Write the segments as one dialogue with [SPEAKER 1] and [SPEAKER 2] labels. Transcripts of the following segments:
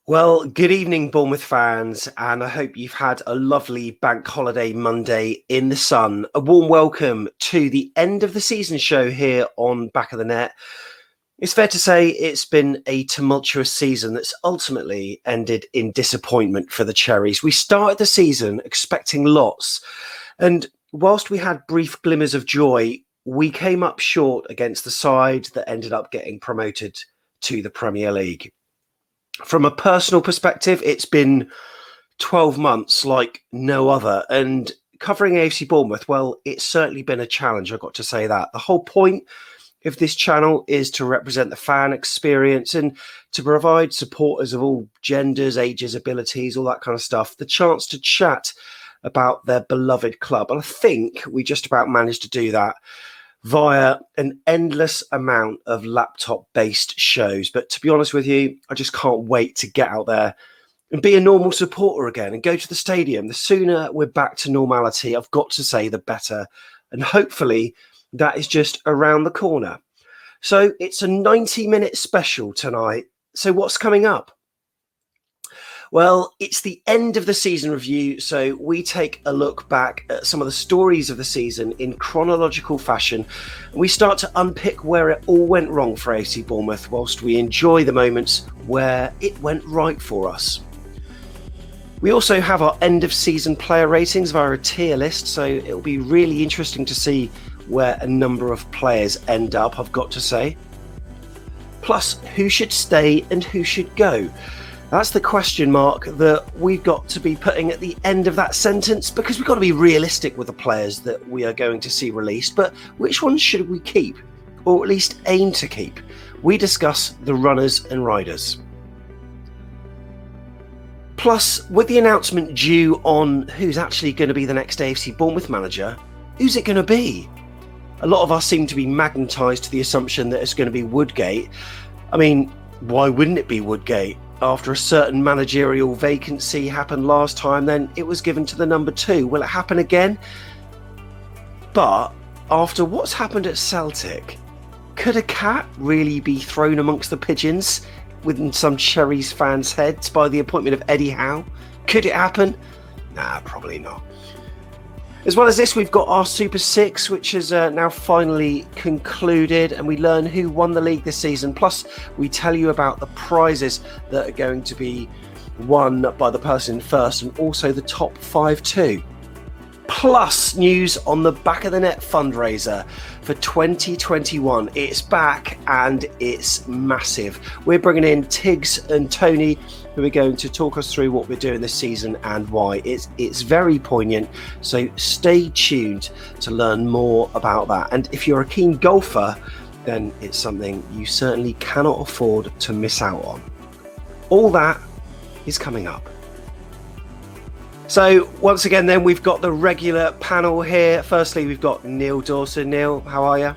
[SPEAKER 1] Well, good evening, Bournemouth fans, and I hope you've had a lovely bank holiday Monday in the sun. A warm welcome to the end of the season show here on Back of the Net. It's fair to say it's been a tumultuous season that's ultimately ended in disappointment for the Cherries. We started the season expecting lots, and whilst we had brief glimmers of joy, we came up short against the side that ended up getting promoted to the Premier League. From a personal perspective, it's been 12 months like no other. And covering AFC Bournemouth, well, it's certainly been a challenge, I've got to say that. The whole point of this channel is to represent the fan experience and to provide supporters of all genders, ages, abilities, all that kind of stuff, the chance to chat about their beloved club. And I think we just about managed to do that via an endless amount of laptop-based shows. But to be honest with you, I just can't wait to get out there and be a normal supporter again and go to the stadium. The sooner we're back to normality, I've got to say, the better. And hopefully that is just around the corner. So it's a 90-minute special tonight. So what's coming up? Well, it's the end of the season review, so we take a look back at some of the stories of the season in chronological fashion. We start to unpick where it all went wrong for AFC Bournemouth, whilst we enjoy the moments where it went right for us. We also have our end-of-season player ratings via a tier list, so it'll be really interesting to see where a number of players end up, I've got to say. Plus, who should stay and who should go? That's the question mark that we've got to be putting at the end of that sentence, because we've got to be realistic with the players that we are going to see released. But which ones should we keep, or at least aim to keep? We discuss the runners and riders. Plus, with the announcement due on who's actually going to be the next AFC Bournemouth manager, who's it going to be? A lot of us seem to be magnetised to the assumption that it's going to be Woodgate. I mean, why wouldn't it be Woodgate? After a certain managerial vacancy happened last time, then it was given to the number 2. Will it happen again? But after what's happened at Celtic, could a cat really be thrown amongst the pigeons within some Cherries fans' heads by the appointment of Eddie Howe? Could it happen? Nah, probably not. As well as this, we've got our Super 6, which has now finally concluded, and we learn who won the league this season. Plus, we tell you about the prizes that are going to be won by the person first, and also the top 5 too. Plus, news on the Back of the Net fundraiser for 2021. It's back and it's massive. We're bringing in Tigz and Tony, who are going to talk us through what we're doing this season and why. It's very poignant, so stay tuned to learn more about that. And if you're a keen golfer, then it's something you certainly cannot afford to miss out on. All that is coming up. So once again, then, we've got the regular panel here. Firstly, we've got Neil Dawson. Neil, how are you?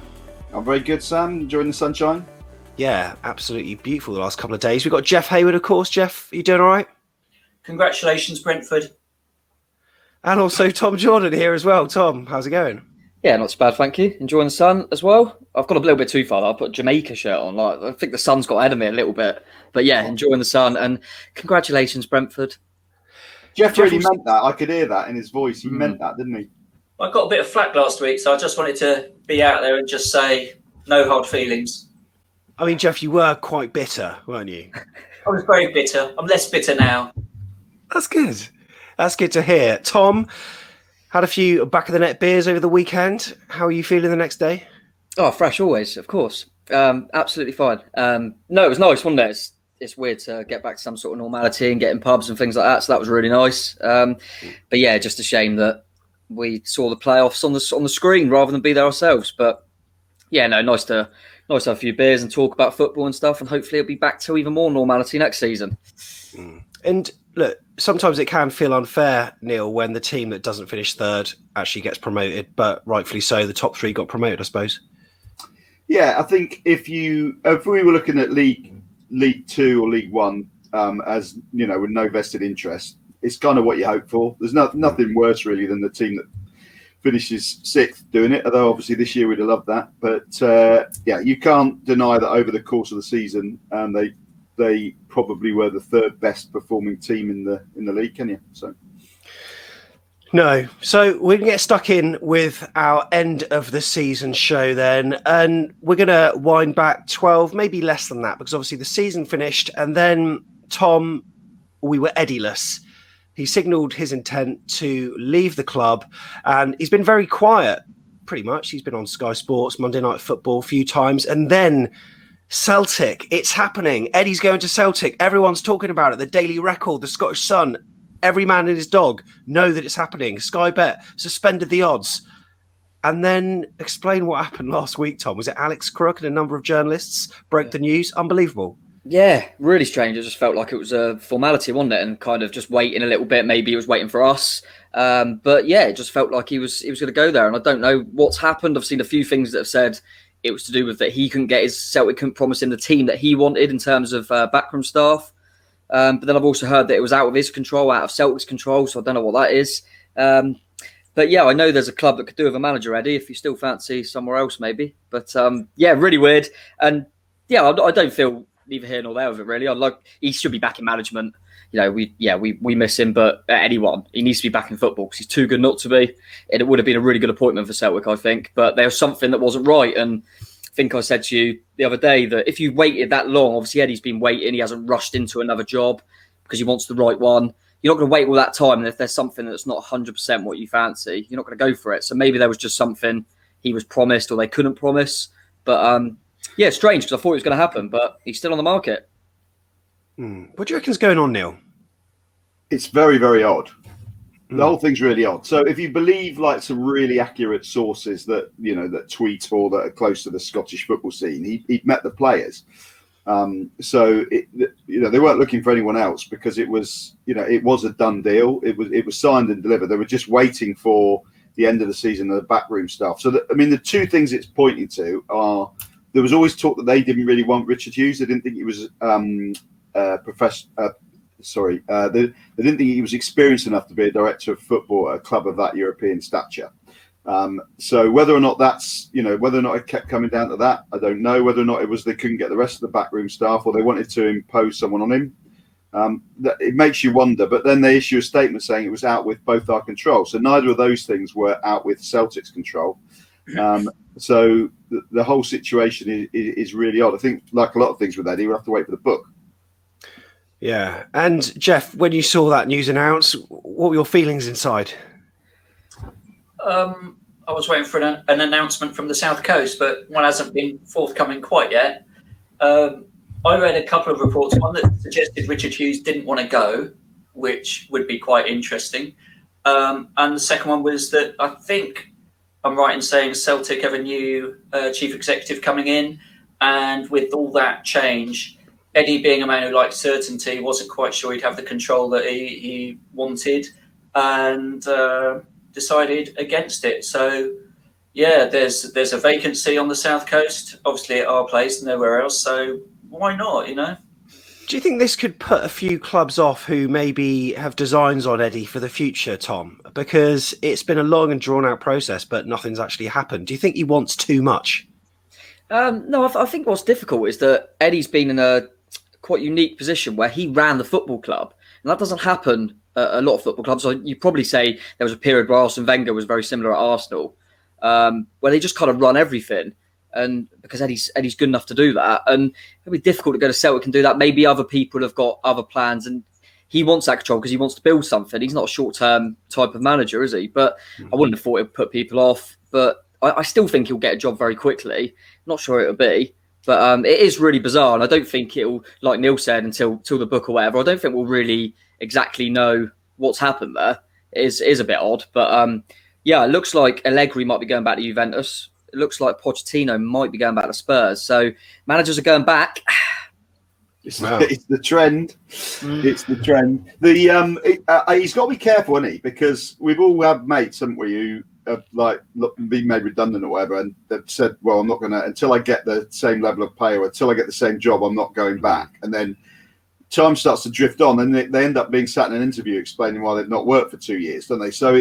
[SPEAKER 2] I'm very good, Sam. Enjoying the sunshine?
[SPEAKER 1] Yeah, absolutely beautiful the last couple of days. We've got Jeff Hayward, of course. Jeff, are you doing all right?
[SPEAKER 3] Congratulations, Brentford.
[SPEAKER 1] And also Tom Jordan here as well. Tom, how's it going?
[SPEAKER 4] Yeah, not so bad, thank you. Enjoying the sun as well. I've got a little bit too far, though. I put a Jamaica shirt on. I think the sun's got ahead of me a little bit. But yeah, enjoying the sun. And congratulations, Brentford.
[SPEAKER 2] Jeff really meant that. I could hear that in his voice. He meant that, didn't he?
[SPEAKER 3] I got a bit of flack last week, so I just wanted to be out there and just say no hard feelings.
[SPEAKER 1] I mean, Jeff, you were quite bitter, weren't you?
[SPEAKER 3] I was very bitter. I'm less bitter now.
[SPEAKER 1] That's good. That's good to hear. Tom, had a few Back of the Net beers over the weekend. How are you feeling the next day?
[SPEAKER 4] Oh, fresh always, of course. Absolutely fine. No, it was nice, wasn't it? It's weird to get back to some sort of normality and get in pubs and things like that. So that was really nice. But yeah, just a shame that we saw the playoffs on the screen rather than be there ourselves. But yeah, no, nice to have a few beers and talk about football and stuff. And hopefully it'll be back to even more normality next season.
[SPEAKER 1] And look, sometimes it can feel unfair, Neil, when the team that doesn't finish third actually gets promoted. But rightfully so, the top 3 got promoted, I suppose.
[SPEAKER 2] Yeah, I think if we were looking at League 2 or League 1, as you know, with no vested interest, it's kind of what you hope for. There's nothing worse really than the team that finishes 6th doing it, although obviously this year we'd have loved that. But yeah, you can't deny that over the course of the season, they they probably were the third best performing team in the league, can you? So.
[SPEAKER 1] No. So we're going to get stuck in with our end of the season show then. And we're going to wind back 12, maybe less than that, because obviously the season finished. And then, Tom, we were Eddie-less. He signalled his intent to leave the club. And he's been very quiet, pretty much. He's been on Sky Sports, Monday Night Football a few times. And then Celtic, it's happening. Eddie's going to Celtic. Everyone's talking about it. The Daily Record, the Scottish Sun. Every man and his dog know that it's happening. Sky Bet suspended the odds. And then explain what happened last week, Tom. Was it Alex Crook and a number of journalists broke the news? Unbelievable.
[SPEAKER 4] Yeah, really strange. It just felt like it was a formality, wasn't it? And kind of just waiting a little bit. Maybe he was waiting for us. But yeah, it just felt like he was going to go there. And I don't know what's happened. I've seen a few things that have said it was to do with that he couldn't get Celtic couldn't promise him the team that he wanted in terms of backroom staff. But then I've also heard that it was out of his control, out of Celtic's control. So I don't know what that is. But yeah, I know there's a club that could do with a manager, Eddie, if you still fancy somewhere else, maybe. But yeah, really weird. And yeah, I don't feel neither here nor there with it, really. He should be back in management. You know, we miss him, but anyone, he needs to be back in football because he's too good not to be. It would have been a really good appointment for Celtic, I think. But there was something that wasn't right. And I think I said to you the other day that if you waited that long, obviously Eddie's been waiting. He hasn't rushed into another job because he wants the right one. You're not going to wait all that time. And if there's something that's not 100% what you fancy, you're not going to go for it. So maybe there was just something he was promised or they couldn't promise. But yeah, strange because I thought it was going to happen, but he's still on the market.
[SPEAKER 1] What do you reckon's going on, Neil?
[SPEAKER 2] It's very, very odd. The whole thing's really odd. So if you believe like some really accurate sources that, you know, that tweet or that are close to the Scottish football scene, he'd met the players. So, they weren't looking for anyone else because it was, it was a done deal. It was signed and delivered. They were just waiting for the end of the season and the backroom stuff. So, the two things it's pointing to are there was always talk that they didn't really want Richard Hughes. They didn't think he was they didn't think he was experienced enough to be a director of football at a club of that European stature. So whether or not that's, whether or not it kept coming down to that, I don't know. Whether or not it was they couldn't get the rest of the backroom staff or they wanted to impose someone on him. It makes you wonder. But then they issue a statement saying it was out with both our control. So neither of those things were out with Celtic's control. So the whole situation is really odd. I think, like a lot of things with Eddie, we'll have to wait for the book.
[SPEAKER 1] Yeah. And Jeff, when you saw that news announced, what were your feelings inside?
[SPEAKER 3] I was waiting for an announcement from the South Coast, but one hasn't been forthcoming quite yet. I read a couple of reports, one that suggested Richard Hughes didn't want to go, which would be quite interesting. And the second one was that I think I'm right in saying Celtic have a new chief executive coming in, and with all that change, Eddie, being a man who liked certainty, wasn't quite sure he'd have the control that he wanted, and decided against it. So, yeah, there's a vacancy on the South Coast, obviously at our place, nowhere else. So why not?
[SPEAKER 1] Do you think this could put a few clubs off who maybe have designs on Eddie for the future, Tom? Because it's been a long and drawn out process, but nothing's actually happened. Do you think he wants too much?
[SPEAKER 4] No, I think what's difficult is that Eddie's been in a quite unique position where he ran the football club, and that doesn't happen at a lot of football clubs. So you probably say there was a period where Arsene Wenger was very similar at Arsenal, where they just kind of run everything, and because Eddie's good enough to do that, and it'll be difficult to go to Celtic and do that. Maybe other people have got other plans, and he wants that control because he wants to build something. He's not a short-term type of manager, is he? But I wouldn't have thought it would put people off, but I still think he'll get a job very quickly. Not sure it'll be, but it is really bizarre. And I don't think it'll, like Neil said, until the book or whatever, I don't think we'll really exactly know what's happened there. It is a bit odd. But yeah, it looks like Allegri might be going back to Juventus. It looks like Pochettino might be going back to Spurs. So managers are going back.
[SPEAKER 2] It's the trend. It's the trend. He's got to be careful, hasn't he? Because we've all had mates, haven't we, who have been made redundant or whatever, and they've said, "Well, I'm not going to until I get the same level of pay or until I get the same job. I'm not going back." And then time starts to drift on, and they end up being sat in an interview explaining why they've not worked for 2 years, don't they? So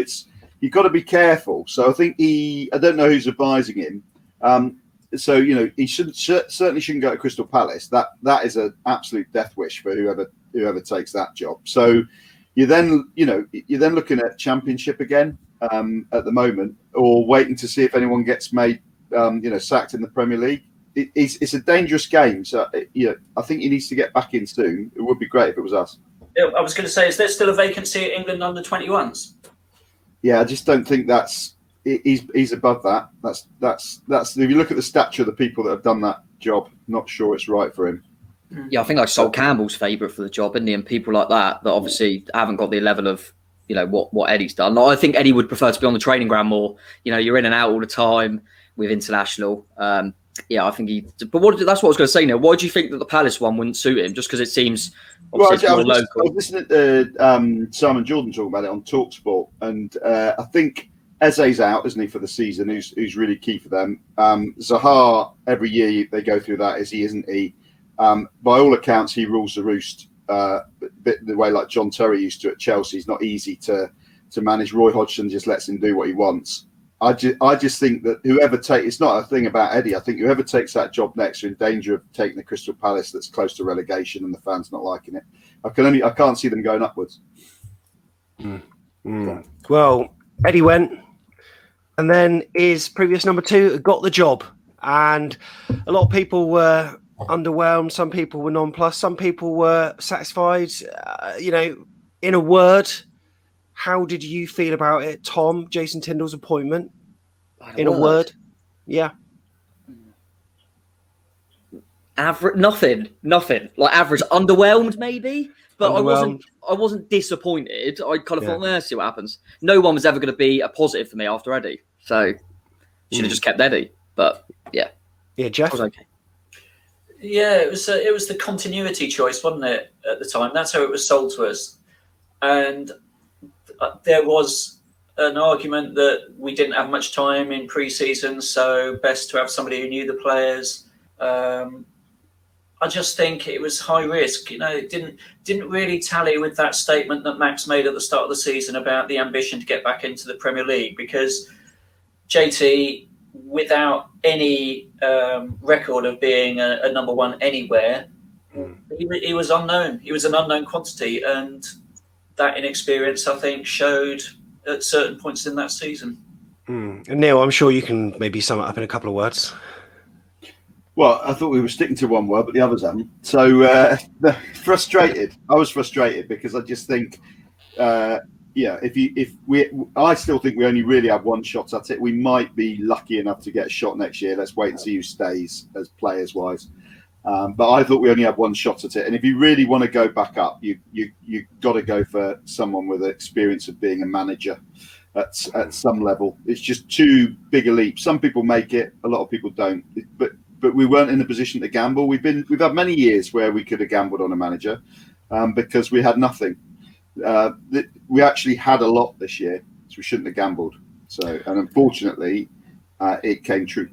[SPEAKER 2] you've got to be careful. So I think I don't know who's advising him. so you know he certainly shouldn't go to Crystal Palace. That is an absolute death wish for whoever takes that job. So you're then looking at Championship again at the moment, or waiting to see if anyone gets made sacked in the Premier League. It's a dangerous game. So I think he needs to get back in soon. It would be great if it was us.
[SPEAKER 3] I was going to say, is there still a vacancy at England under 21s?
[SPEAKER 2] Yeah, I just don't think he's above that. That's if you look at the stature of the people that have done that job, not sure it's right for him.
[SPEAKER 4] Yeah, I think like Sol Campbell's favourite for the job, isn't he? And people like that obviously haven't got the level of what Eddie's done. I think Eddie would prefer to be on the training ground more. You're in and out all the time with international. I think But that's what I was going to say. Now, why do you think that the Palace one wouldn't suit him? Just because it seems
[SPEAKER 2] I was listening to Simon Jordan talk about it on TalkSport, and I think Eze's out, isn't he, for the season? Who's really key for them. Zaha, every year they go through that. Is he? Isn't he? By all accounts, he rules the roost. Bit the way like John Terry used to at Chelsea. He's not easy to manage. Roy Hodgson just lets him do what he wants. I just think that it's not a thing about Eddie. I think whoever takes that job next are in danger of taking the Crystal Palace that's close to relegation and the fans not liking it. I can't see them going upwards.
[SPEAKER 1] Well, Eddie went, and then his previous number 2 got the job, and a lot of people were underwhelmed. Some people were nonplussed. Some people were satisfied. In a word, how did you feel about it, Tom? Jason Tyndall's appointment. In a word, yeah.
[SPEAKER 4] Average, nothing. Like average, underwhelmed maybe, but I wasn't disappointed. I kind of thought, let's see what happens. No one was ever going to be a positive for me after Eddie, so should have just kept Eddie. But yeah,
[SPEAKER 1] Jeff.
[SPEAKER 4] Was okay.
[SPEAKER 3] Yeah, it was the continuity choice, wasn't it? At the time, that's how it was sold to us, and there was an argument that we didn't have much time in pre-season, so best to have somebody who knew the players. I just think it was high risk. It didn't really tally with that statement that Max made at the start of the season about the ambition to get back into the Premier League, because JT, without any record of being a number 1 anywhere, he was unknown. He was an unknown quantity, and that inexperience, I think, showed at certain points in that season.
[SPEAKER 1] And Neil, I'm sure you can maybe sum it up in a couple of words.
[SPEAKER 2] Well, I thought we were sticking to one word, but the others haven't. So frustrated. I was frustrated because I just think, I still think we only really have one shot at it. We might be lucky enough to get a shot next year. Let's wait and see who stays as players wise. But I thought we only had one shot at it. And if you really want to go back up, you got to go for someone with the experience of being a manager at some level. It's just too big a leap. Some people make it, a lot of people don't. But we weren't in a position to gamble. We've had many years where we could have gambled on a manager because we had nothing. We actually had a lot this year, so we shouldn't have gambled. And unfortunately, it came true.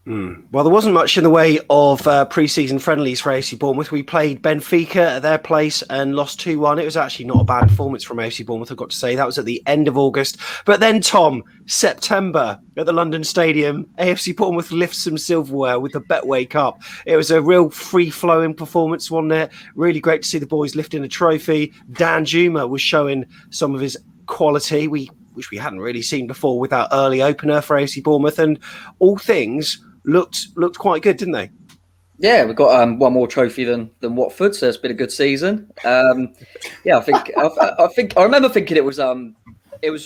[SPEAKER 1] Well, there wasn't much in the way of pre-season friendlies for AFC Bournemouth. We played Benfica at their place and lost 2-1. It was actually not a bad performance from AFC Bournemouth, I've got to say. That was at the end of August. But then, Tom, September at the London Stadium, AFC Bournemouth lifts some silverware with the Betway Cup. It was a real free-flowing performance, wasn't it? Really great to see the boys lifting a trophy. Dan Juma was showing some of his quality, which we hadn't really seen before with that early opener for AFC Bournemouth. And all things looked quite good, didn't they?
[SPEAKER 4] Yeah, we've got one more trophy than Watford, so it's been a good season. I remember thinking it was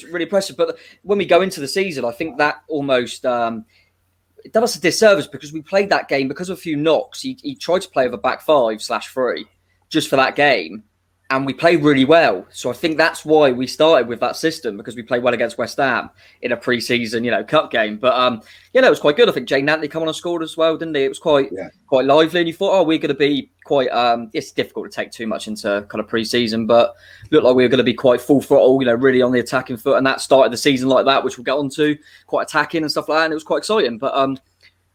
[SPEAKER 4] really impressive. But when we go into the season, I think that almost it done us a disservice because we played that game because of a few knocks. He tried to play with a back 5/3 just for that game, and we played really well. So I think that's why we started with that system, because we played well against West Ham in a pre-season, cup game. But it was quite good. I think Jay Nantley come on and scored as well, didn't he? It was quite lively, and you thought, we're going to be quite. It's difficult to take too much into kind of pre-season, but looked like we were going to be quite full throttle, really on the attacking foot, and that started the season like that, which we'll get on to, quite attacking and stuff like that, and it was quite exciting. But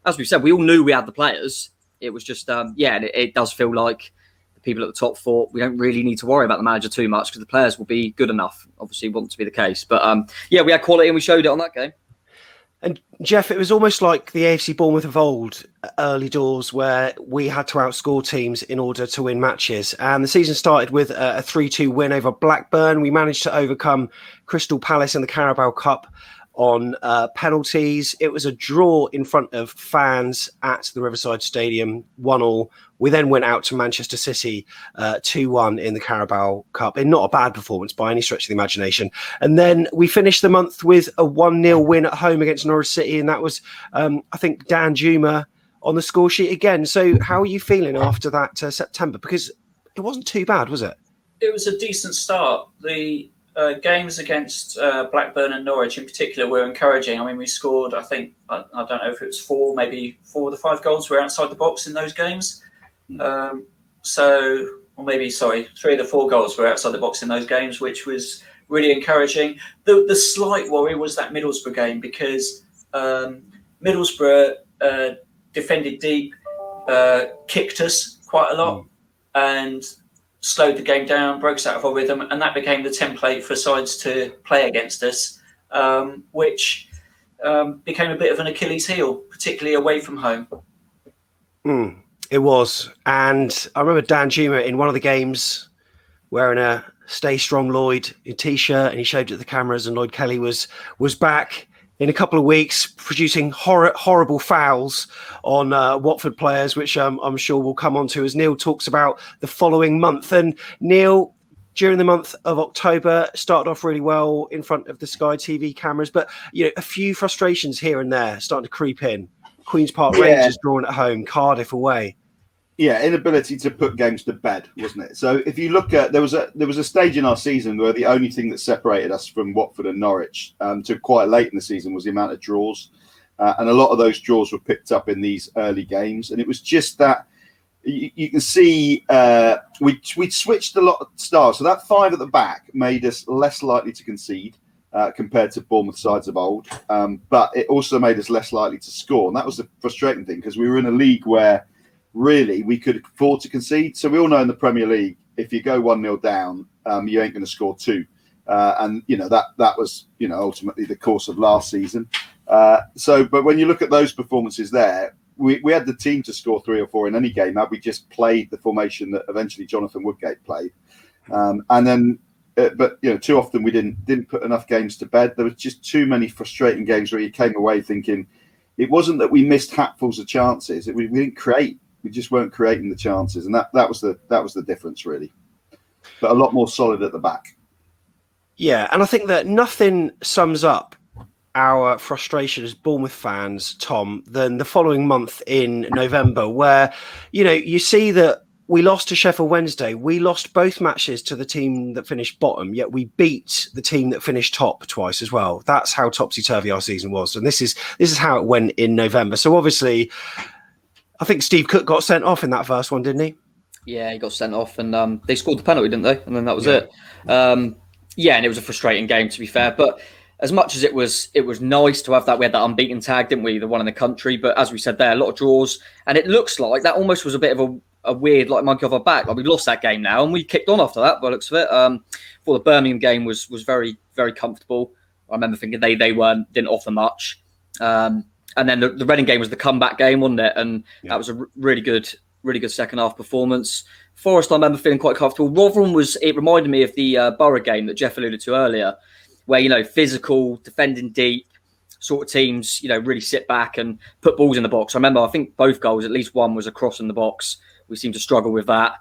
[SPEAKER 4] as we said, we all knew we had the players. It was just, it does feel like people at the top thought we don't really need to worry about the manager too much because the players will be good enough. Obviously, want to be the case. But we had quality and we showed it on that game.
[SPEAKER 1] And Jeff, it was almost like the AFC Bournemouth of old, early doors, where we had to outscore teams in order to win matches. And the season started with a 3-2 win over Blackburn. We managed to overcome Crystal Palace in the Carabao Cup on penalties. It was a draw in front of fans at the Riverside Stadium, 1-1. We then went out to Manchester City 2-1 in the Carabao Cup, in not a bad performance by any stretch of the imagination. And then we finished the month with a 1-0 win at home against Norwich City, and that was, I think, Dan Juma on the score sheet again. So how are you feeling after that September? Because it wasn't too bad, was it?
[SPEAKER 3] It was a decent start. The games against Blackburn and Norwich in particular were encouraging. I mean, we scored, I think, I don't know if it was 4, maybe 4 of the 5 goals were outside the box in those games. 3 of the 4 goals were outside the box in those games, which was really encouraging. The slight worry was that Middlesbrough game, because Middlesbrough defended deep, kicked us quite a lot, and slowed the game down, broke us out of our rhythm, and that became the template for sides to play against us, which became a bit of an Achilles heel, particularly away from home.
[SPEAKER 1] It was. And I remember Dan Juma in one of the games wearing a Stay Strong Lloyd t-shirt, and he showed it at the cameras, and Lloyd Kelly was back in a couple of weeks producing horrible fouls on Watford players, which I'm sure we'll come on to as Neil talks about the following month. And Neil, during the month of October, started off really well in front of the Sky TV cameras, but a few frustrations here and there starting to creep in. Queen's Park Rangers drawn at home, Cardiff away.
[SPEAKER 2] Yeah, inability to put games to bed, wasn't it? So if you look at, there was a stage in our season where the only thing that separated us from Watford and Norwich to quite late in the season was the amount of draws, and a lot of those draws were picked up in these early games. And it was just that you can see we switched a lot of stars. So that 5 at the back made us less likely to concede compared to Bournemouth sides of old, but it also made us less likely to score. And that was the frustrating thing, because we were in a league where really we could afford to concede. So we all know in the Premier League, if you go 1-0 down, you ain't going to score 2. And that was ultimately the course of last season. But when you look at those performances there, we had the team to score 3 or 4 in any game had we just played the formation that eventually Jonathan Woodgate played. But too often we didn't put enough games to bed. There was just too many frustrating games where you came away thinking it wasn't that we missed hatfuls of chances. We didn't create. We just weren't creating the chances, and that was the difference, really. But a lot more solid at the back.
[SPEAKER 1] Yeah, and I think that nothing sums up our frustration as Bournemouth fans, Tom, than the following month in November, where you see that we lost to Sheffield Wednesday. We lost both matches to the team that finished bottom, yet we beat the team that finished top twice as well. That's how topsy-turvy our season was, and this is how it went in November. So obviously, I think Steve Cook got sent off in that first one, didn't he?
[SPEAKER 4] Yeah, he got sent off, and they scored the penalty, didn't they? And then that was it. And it was a frustrating game, to be fair. But as much as it was nice to have that, we had that unbeaten tag, didn't we? The one in the country. But as we said there, a lot of draws, and it looks like that almost was a bit of a weird monkey off our back. Like we lost that game now, and we kicked on after that. By the looks of it, for the Birmingham game was very, very comfortable. I remember thinking they didn't offer much. And then the Reading game was the comeback game, wasn't it? And that was a really good second half performance. Forest, I remember feeling quite comfortable. Rotherham it reminded me of the Borough game that Jeff alluded to earlier, where, physical, defending deep sort of teams, really sit back and put balls in the box. I remember, I think both goals, at least one was a cross in the box. We seemed to struggle with that.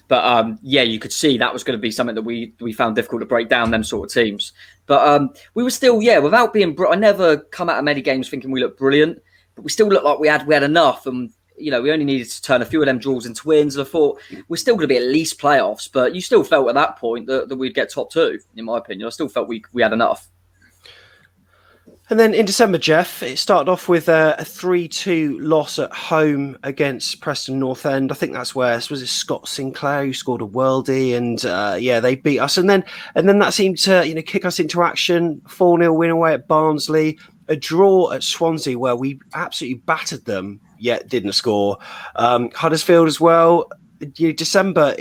[SPEAKER 4] But you could see that was going to be something that we found difficult to break down, them sort of teams. But we were still, without being, I never come out of many games thinking we looked brilliant, but we still looked like we had enough. And, we only needed to turn a few of them draws into wins. And I thought we're still going to be at least playoffs, but you still felt at that point that we'd get top 2, in my opinion. I still felt we had enough.
[SPEAKER 1] And then in December, Jeff, it started off with a 3-2 loss at home against Preston North End. I think that's where, was it Scott Sinclair who scored a worldie, and they beat us. And then that seemed to kick us into action. 4-0 win away at Barnsley, a draw at Swansea where we absolutely battered them, yet didn't score. Huddersfield as well. December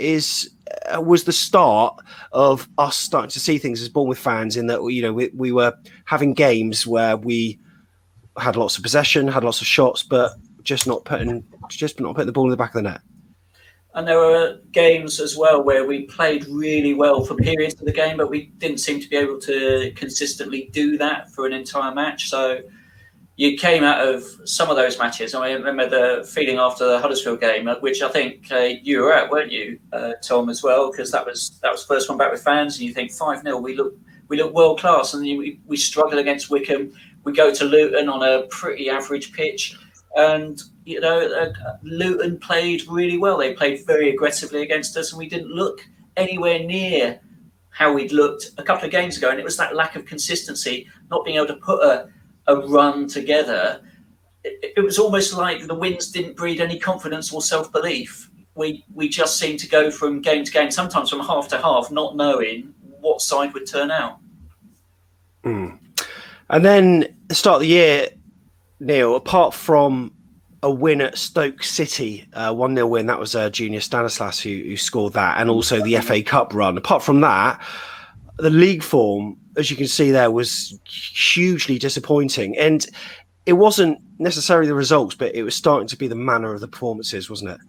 [SPEAKER 1] was the start of us starting to see things as Bournemouth fans, in that we were having games where we had lots of possession, had lots of shots, but just not putting the ball in the back of the net.
[SPEAKER 3] And there were games as well where we played really well for periods of the game, but we didn't seem to be able to consistently do that for an entire match. So you came out of some of those matches. I remember the feeling after the Huddersfield game, which I think you were at, weren't you, Tom, as well? Because that was the first one back with fans, and you think 5-0, we look world class, and we struggle against Wickham. We go to Luton on a pretty average pitch, and Luton played really well. They played very aggressively against us, and we didn't look anywhere near how we'd looked a couple of games ago. And it was that lack of consistency, not being able to put a run together. It was almost like the wins didn't breed any confidence or self-belief. We just seemed to go from game to game, sometimes from half to half, not knowing what side would turn out.
[SPEAKER 1] And then the start of the year, Neil, apart from a win at Stoke City, 1-0 win, that was Junior Stanislas who scored that, and also the FA Cup run. Apart from that, the league form, as you can see there, was hugely disappointing. And it wasn't necessarily the results, but it was starting to be the manner of the performances, wasn't it?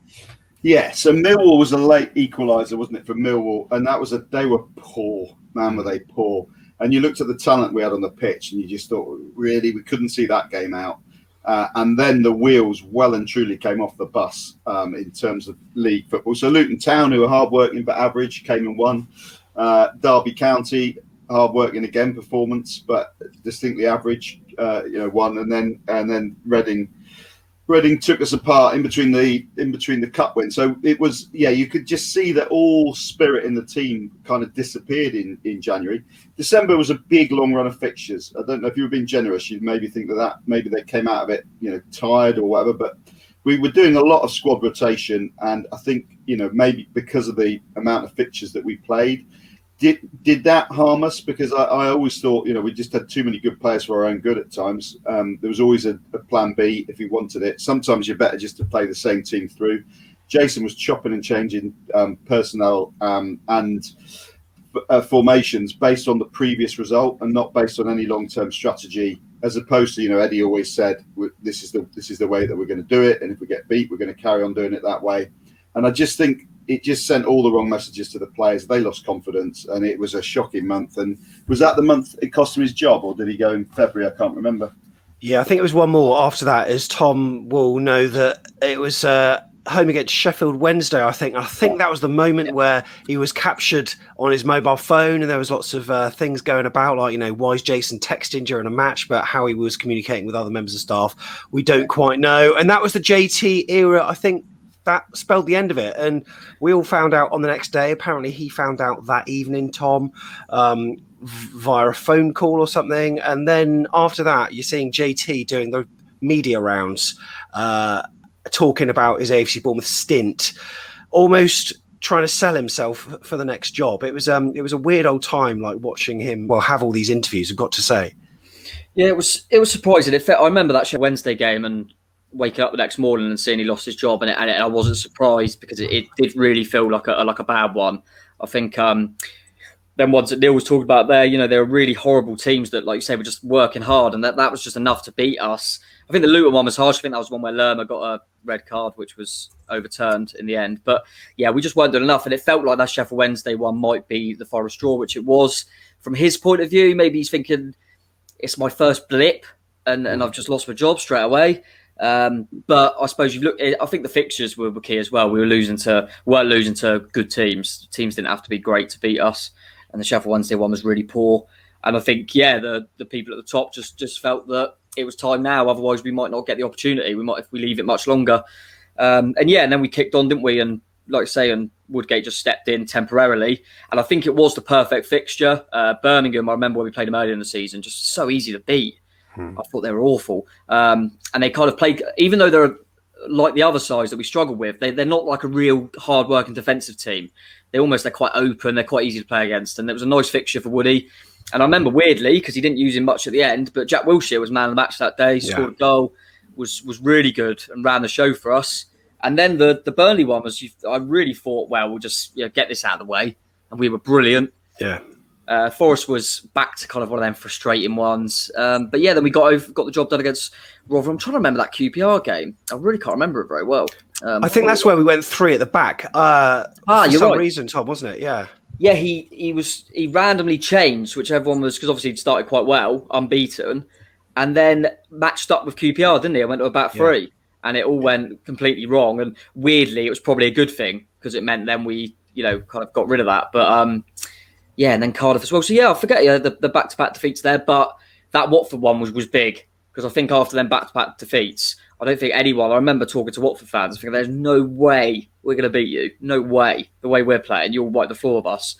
[SPEAKER 2] Yeah, so Millwall was a late equaliser, wasn't it, for Millwall? And that was they were poor, man, were they poor. And you looked at the talent we had on the pitch and you just thought, really, we couldn't see that game out. And then the wheels well and truly came off the bus in terms of league football. So Luton Town, who were hard-working but average, came and won. Derby County, hard-working again performance, but distinctly average, won. And then Reading took us apart in between the cup win. So it was, you could just see that all spirit in the team kind of disappeared in January. December was a big long run of fixtures. I don't know if you were being generous, you'd maybe think that maybe they came out of it, tired or whatever, but we were doing a lot of squad rotation. And I think, maybe because of the amount of fixtures that we played, did that harm us? Because I always thought, we just had too many good players for our own good at times. There was always a plan B if we wanted it. Sometimes you're better just to play the same team through. Jason was chopping and changing personnel and formations based on the previous result and not based on any long-term strategy, as opposed to, Eddie always said, this is the way that we're going to do it. And if we get beat, we're going to carry on doing it that way. And I just think it just sent all the wrong messages to the players. They lost confidence, and it was a shocking month. And was that the month it cost him his job, or did he go in February? I can't remember.
[SPEAKER 1] Yeah, I think it was one more after that, as Tom will know that it was home against Sheffield Wednesday, I think. I think that was the moment where he was captured on his mobile phone, and there was lots of things going about, like, why is Jason texting during a match, but how he was communicating with other members of staff, we don't quite know. And that was the JT era, I think. That spelled the end of it, and we all found out on the next day. Apparently he found out that evening, Tom, via a phone call or something. And then after that, you're seeing JT doing the media rounds, talking about his AFC Bournemouth stint, almost trying to sell himself for the next job. It was a weird old time, like watching him have all these interviews, I've got to say. Yeah,
[SPEAKER 4] it was surprising. I remember that Wednesday game and waking up the next morning and seeing he lost his job, and I wasn't surprised because it did really feel like a bad one. I think then ones that Neil was talking about there, they were really horrible teams that, like you say, were just working hard, and that was just enough to beat us. I think the Luton one was harsh. I think that was one where Lerma got a red card, which was overturned in the end. But yeah, we just weren't doing enough, and it felt like that Sheffield Wednesday one might be the final straw, which it was. From his point of view, maybe he's thinking, it's my first blip, and I've just lost my job straight away. But I suppose I think the fixtures were key as well. We weren't losing to good teams. Teams didn't have to be great to beat us, and the Sheffield Wednesday one was really poor. And I think, the people at the top just felt that it was time now. Otherwise, we might not get the opportunity. We might, if we leave it much longer. And then we kicked on, didn't we? And like I say, and Woodgate just stepped in temporarily. And I think it was the perfect fixture. Birmingham, I remember when we played them earlier in the season, just so easy to beat. I thought they were awful. And they kind of played, even though they're like the other sides that we struggle with, they're not like a real hard-working defensive team. They're quite open. They're quite easy to play against. And it was a nice fixture for Woody. And I remember weirdly, because he didn't use him much at the end, but Jack Wilshere was man of the match that day, scored a goal, was really good and ran the show for us. And then the Burnley one was, I really thought, well, we'll just get this out of the way. And we were brilliant.
[SPEAKER 1] Yeah.
[SPEAKER 4] Forest was back to kind of one of them frustrating ones. But yeah, then we got the job done against Rotherham. I'm trying to remember that QPR game. I really can't remember it very well.
[SPEAKER 1] I think that's where we went 3 at the back. For
[SPEAKER 4] you're
[SPEAKER 1] some
[SPEAKER 4] right.
[SPEAKER 1] reason, Tom, wasn't it? Yeah.
[SPEAKER 4] Yeah, he randomly changed, which everyone was, because obviously he'd started quite well, unbeaten, and then matched up with QPR, didn't he? I went to about 3, and it all went completely wrong. And weirdly, it was probably a good thing because it meant then we, kind of got rid of that. But yeah, and then Cardiff as well. So yeah, I forget the back-to-back defeats there, but that Watford one was big because I think after them back-to-back defeats, I don't think anyone. I remember talking to Watford fans, thinking, "There's no way we're going to beat you. No way. The way we're playing, you'll wipe the floor of us."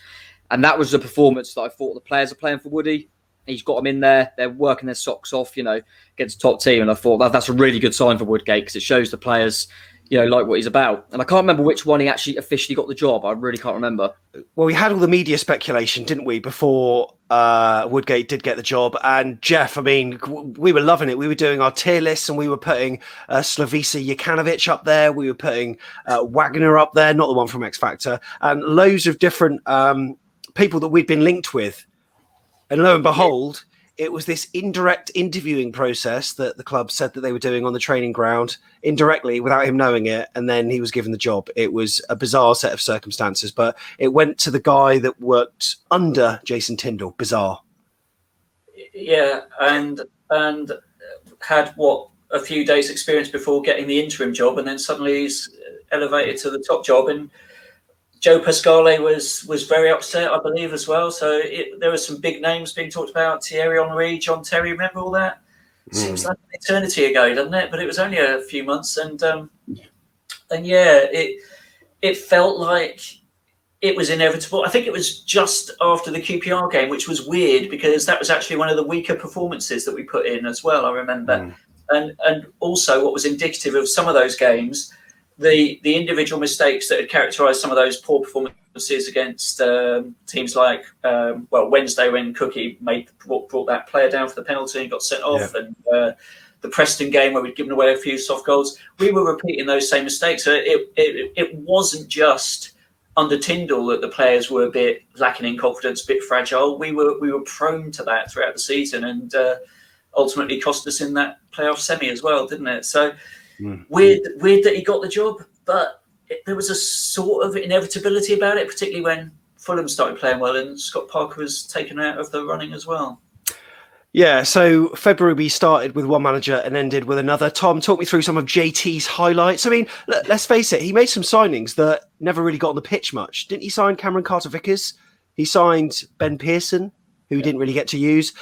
[SPEAKER 4] And that was the performance that I thought the players are playing for Woody. He's got them in there. They're working their socks off, against the top team. And I thought that's a really good sign for Woodgate because it shows the players, like what he's about. And I can't remember which one he actually officially got the job. I really can't remember.
[SPEAKER 1] Well, we had all the media speculation, didn't we, before Woodgate did get the job. And Jeff, I mean, we were loving it. We were doing our tier lists and we were putting Slavisa Jokanovic up there. We were putting Wagner up there, not the one from X Factor, and loads of different people that we'd been linked with. And lo and behold, it was this indirect interviewing process that the club said that they were doing on the training ground indirectly without him knowing it. And then he was given the job. It was a bizarre set of circumstances, but it went to the guy that worked under Jason Tindall. Bizarre.
[SPEAKER 3] Yeah. And had a few days experience before getting the interim job. And then suddenly he's elevated to the top job. And Joe Pasquale was very upset, I believe, as well. So there were some big names being talked about. Thierry Henry, John Terry, remember all that? Seems like an eternity ago, doesn't it? But it was only a few months. And yeah, it felt like it was inevitable. I think it was just after the QPR game, which was weird because that was actually one of the weaker performances that we put in as well, I remember. And also what was indicative of some of those games, the individual mistakes that had characterised some of those poor performances against teams like Wednesday when Cookie brought that player down for the penalty and got sent off, and the Preston game where we'd given away a few soft goals. We were repeating those same mistakes. So it wasn't just under Tindall that the players were a bit lacking in confidence, a bit fragile. We were prone to that throughout the season, and ultimately cost us in that playoff semi as well, didn't it? So. Weird that he got the job, but there was a sort of inevitability about it, particularly when Fulham started playing well and Scott Parker was taken out of the running as well.
[SPEAKER 1] Yeah, so February we started with one manager and ended with another. Tom, talk me through some of JT's highlights. I mean, let's face it, he made some signings that never really got on the pitch much. Didn't he sign Cameron Carter-Vickers? He signed Ben Pearson, who he didn't really get to use.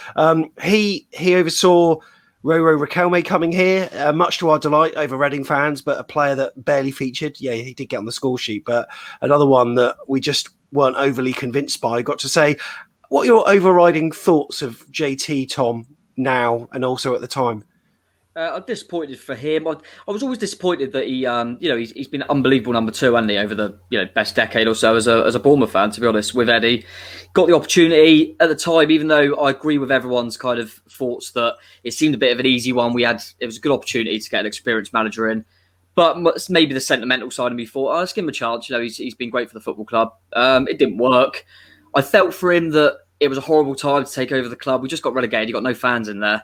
[SPEAKER 1] He oversaw Roro Riquelme coming here, much to our delight over Reading fans, but a player that barely featured. Yeah, he did get on the score sheet, but another one that we just weren't overly convinced by. Got to say, what are your overriding thoughts of JT, Tom, now and also at the time?
[SPEAKER 4] I'm disappointed for him. I was always disappointed that he, he's been an unbelievable number 2, hasn't he, over the best decade or so as a Bournemouth fan, to be honest, with Eddie. Got the opportunity at the time, even though I agree with everyone's kind of thoughts that it seemed a bit of an easy one. It was a good opportunity to get an experienced manager in. But maybe the sentimental side of me thought, let's give him a chance. He's been great for the football club. It didn't work. I felt for him that it was a horrible time to take over the club. We just got relegated. You got no fans in there.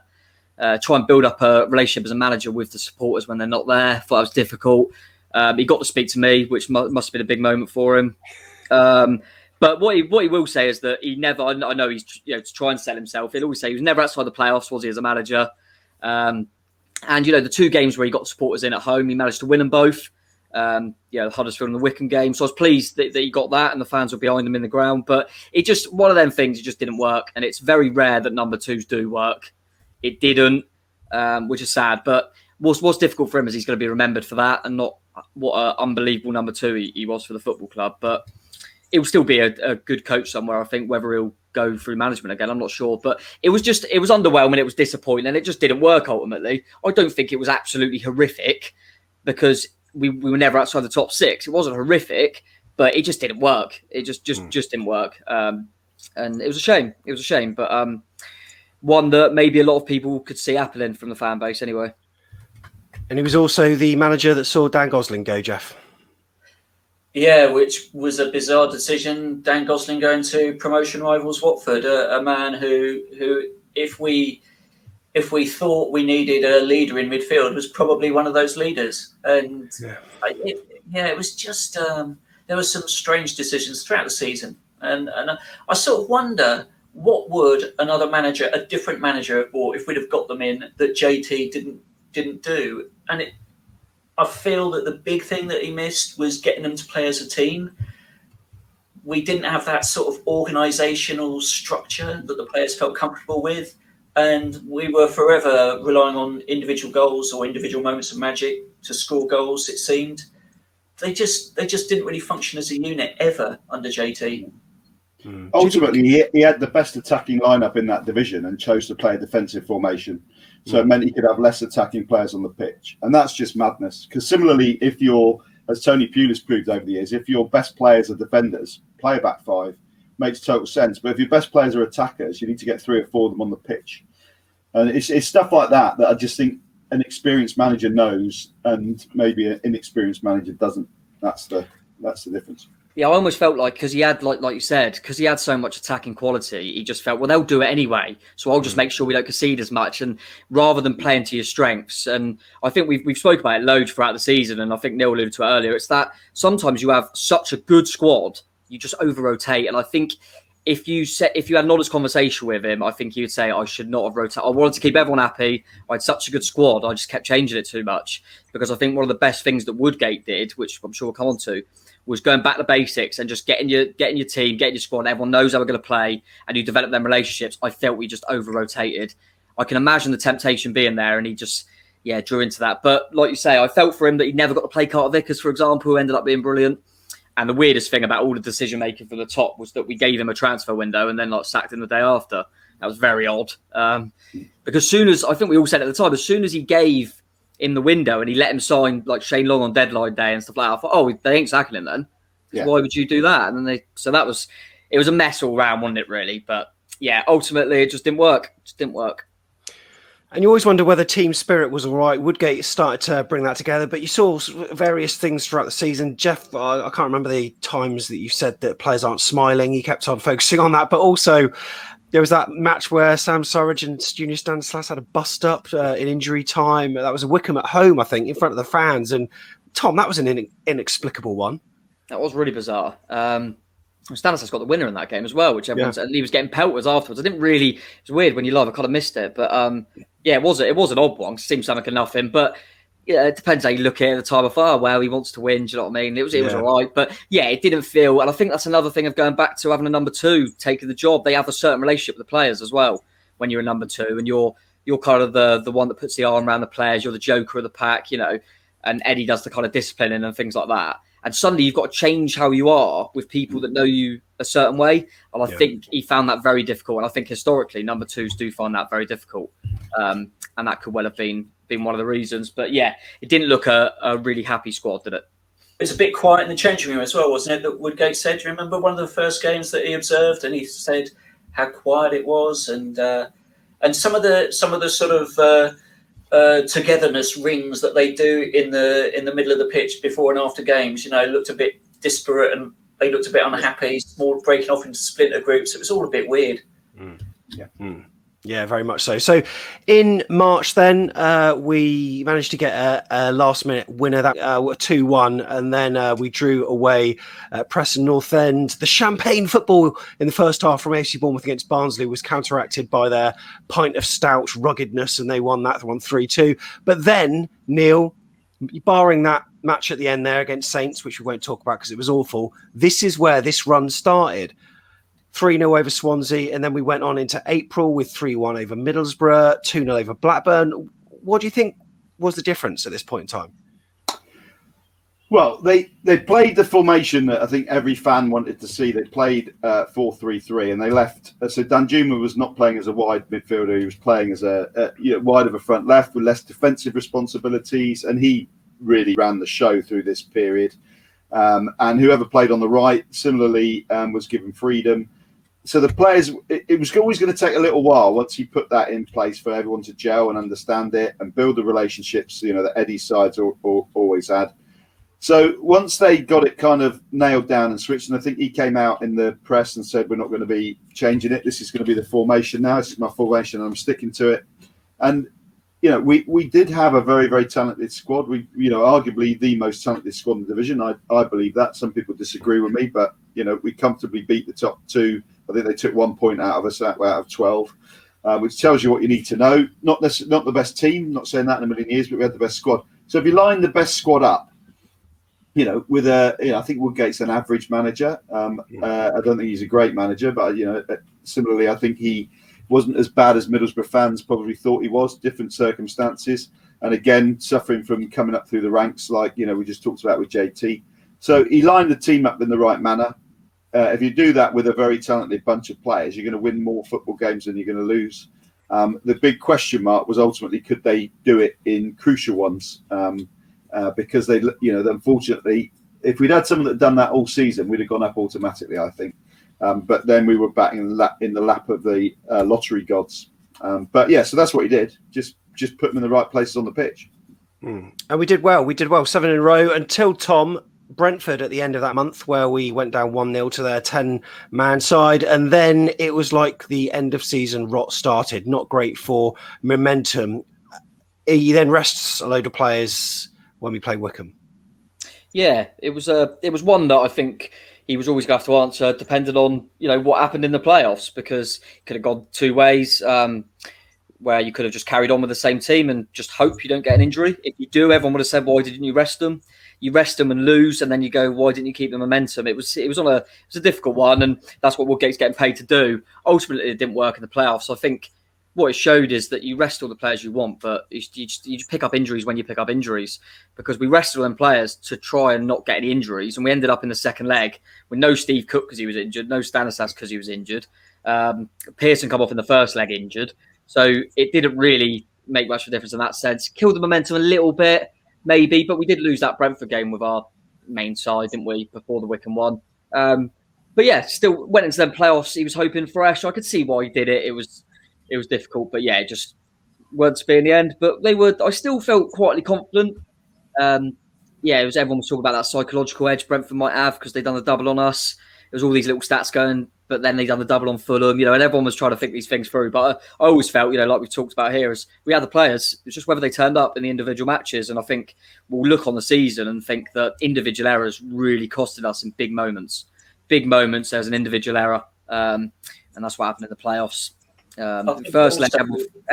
[SPEAKER 4] Try and build up a relationship as a manager with the supporters when they're not there. Thought it was difficult. He got to speak to me, which must have been a big moment for him. But what he will say is that he never. I know he's to try and sell himself. He'll always say he was never outside the playoffs, was he, as a manager? And the 2 games where he got the supporters in at home, he managed to win them both. The Huddersfield and the Wickham game. So I was pleased that he got that, and the fans were behind him in the ground. But it just one of them things. It just didn't work, and it's very rare that number 2s do work. It didn't, which is sad. But what's difficult for him is he's going to be remembered for that, and not what an unbelievable number 2 he was for the football club. But it will still be a good coach somewhere. I think whether he'll go through management again, I'm not sure. But it was underwhelming. It was disappointing, and it just didn't work ultimately. I don't think it was absolutely horrific because we were never outside the top 6. It wasn't horrific, but it just didn't work. It just didn't work, and it was a shame. It was a shame, but one that maybe a lot of people could see happening from the fan base anyway. And
[SPEAKER 1] he was also the manager that saw Dan Gosling go, Jeff.
[SPEAKER 3] Yeah, which was a bizarre decision. Dan Gosling going to promotion rivals Watford, a man who if we thought we needed a leader in midfield, was probably one of those leaders. And it was just there were some strange decisions throughout the season, and I sort of wonder what would another manager, a different manager, or if we'd have got them in, that JT didn't do. And I feel that the big thing that he missed was getting them to play as a team. We didn't have that sort of organisational structure that the players felt comfortable with. And we were forever relying on individual goals or individual moments of magic to score goals, it seemed. They just didn't really function as a unit ever under JT.
[SPEAKER 2] Ultimately, he had the best attacking lineup in that division and chose to play a defensive formation. So it meant he could have less attacking players on the pitch. And that's just madness. Because similarly, if you're, as Tony Pulis proved over the years, if your best players are defenders, play a back five. Makes total sense. But if your best players are attackers, you need to get 3 or 4 of them on the pitch. And it's stuff like that I just think an experienced manager knows and maybe an inexperienced manager doesn't. That's the difference.
[SPEAKER 4] Yeah, I almost felt like, because he had, like you said, because he had so much attacking quality, he just felt, well, they'll do it anyway, so I'll just make sure we don't concede as much, and rather than playing to your strengths. And I think we've spoken about it loads throughout the season, and I think Neil alluded to it earlier. It's that sometimes you have such a good squad, you just over-rotate, and I think if you had an honest conversation with him, I think he would say, I should not have rotated. I wanted to keep everyone happy. I had such a good squad. I just kept changing it too much, because I think one of the best things that Woodgate did, which I'm sure we'll come on to, was going back to basics and just getting your team, getting your squad. Everyone knows how we're going to play, and you develop them relationships. I felt we just over-rotated. I can imagine the temptation being there, and he just, drew into that. But like you say, I felt for him that he never got to play Carter Vickers, for example, who ended up being brilliant. And the weirdest thing about all the decision-making from the top was that we gave him a transfer window and then sacked him the day after. That was very odd. Because I think we all said at the time, as soon as he gave in the window and he let him sign like Shane Long on deadline day and stuff like that, I thought, they ain't sacking him then. Yeah. Why would you do that? And then it was a mess all round, wasn't it, really? But yeah, ultimately it just didn't work.
[SPEAKER 1] And you always wonder whether team spirit was all right. Woodgate started to bring that together, but you saw various things throughout the season. Jeff, I can't remember the times that you said that players aren't smiling. You kept on focusing on that, but also there was that match where Sam Surridge and Junior Stanislas had a bust up in injury time. That was a Wickham at home, I think, in front of the fans. And Tom, that was an inexplicable one. That
[SPEAKER 4] was really bizarre. Stanislas got the winner in that game as well, which everyone said, and he was getting pelters afterwards. It was weird when you live. I kind of missed it, but it was an odd one. It seemed to like nothing, but it depends how you look at it at the time of well, he wants to win. Do you know what I mean? It was all right, but it didn't feel. And I think that's another thing of going back to having a number 2 taking the job. They have a certain relationship with the players as well when you're a number 2, and you're kind of the one that puts the arm around the players. You're the joker of the pack, and Eddie does the kind of disciplining and things like that. And suddenly you've got to change how you are with people that know you a certain way. And I think he found that very difficult. And I think historically, number 2s do find that very difficult. And that could well have been one of the reasons. But it didn't look a really happy squad, did it?
[SPEAKER 3] It was a bit quiet in the changing room as well, wasn't it? That Woodgate said. Do you remember one of the first games that he observed? And he said how quiet it was, and some of the sort of togetherness rings that they do in the middle of the pitch before and after games, looked a bit disparate, and they looked a bit unhappy, small, breaking off into splinter groups. It was all a bit weird.
[SPEAKER 1] Yeah, very much so. So in March then, we managed to get a last-minute winner, that 2-1, and then we drew away Preston North End. The champagne football in the first half from AFC Bournemouth against Barnsley was counteracted by their pint of stout ruggedness, and they won 3-2. But then, Neil, barring that match at the end there against Saints, which we won't talk about because it was awful, this is where this run started. 3-0 over Swansea, and then we went on into April with 3-1 over Middlesbrough, 2-0 over Blackburn. What do you think was the difference at this point in time?
[SPEAKER 2] Well, they played the formation that I think every fan wanted to see. They played 4-3-3, and they left. So Danjuma was not playing as a wide midfielder. He was playing as a wide of a front left with less defensive responsibilities, and he really ran the show through this period. And whoever played on the right, similarly, was given freedom. So the players, it was always going to take a little while once you put that in place for everyone to gel and understand it and build the relationships, that Eddie's sides always had. So once they got it kind of nailed down and switched, and I think he came out in the press and said, we're not going to be changing it. This is going to be the formation now. This is my formation and I'm sticking to it. And, we did have a very, very talented squad. We, arguably the most talented squad in the division. I believe that. Some people disagree with me, but, we comfortably beat the top two. I think they took 1 point out of us out of 12, which tells you what you need to know. Not the best team, not saying that in a million years, but we had the best squad. So if you line the best squad up, with I think Woodgate's an average manager. I don't think he's a great manager, but similarly, I think he wasn't as bad as Middlesbrough fans probably thought he was. Different circumstances, and again, suffering from coming up through the ranks, like we just talked about with JT. So he lined the team up in the right manner. If you do that with a very talented bunch of players, you're going to win more football games than you're going to lose. The big question mark was ultimately, could they do it in crucial ones? Because they, unfortunately, if we'd had someone that had done that all season, we'd have gone up automatically, I think. But then we were back in the lap of the lottery gods. So that's what he did. Just put them in the right places on the pitch.
[SPEAKER 1] And we did well. 7 in a row until Tom. Brentford at the end of that month, where we went down 1-0 to their 10-man side, and then it was like the end of season rot started. Not great for momentum. He then rests a load of players when we play Wycombe. Yeah,
[SPEAKER 4] it was one that I think he was always going to have to answer, depending on what happened in the playoffs, because it could have gone two ways. Where you could have just carried on with the same team and just hope you don't get an injury. If you do, everyone would have said, "Why didn't you rest them?" You rest them and lose, and then you go, "Why didn't you keep the momentum?" It was a difficult one, and that's what Woodgate's getting paid to do. Ultimately, it didn't work in the playoffs. I think what it showed is that you rest all the players you want, but you just pick up injuries when you pick up injuries, because we rested all them players to try and not get any injuries, and we ended up in the second leg with no Steve Cook because he was injured, no Stanislas because he was injured, Pearson come off in the first leg injured, so it didn't really make much of a difference in that sense. Killed the momentum a little bit, maybe, but we did lose that Brentford game with our main side, didn't we, before the Wycombe one. But yeah, still went into them playoffs. He was hoping fresh. I could see why he did it. It was difficult, but yeah, it just weren't to be in the end. But I still felt quietly confident. Everyone was talking about that psychological edge Brentford might have because they'd done the double on us. There was all these little stats going, but then they done the double on Fulham, and everyone was trying to think these things through. But I always felt, like we've talked about here, is we had the players. It's just whether they turned up in the individual matches. And I think we'll look on the season and think that individual errors really costed us in big moments. Big moments, there's an individual error. And that's what happened in the playoffs. First leg,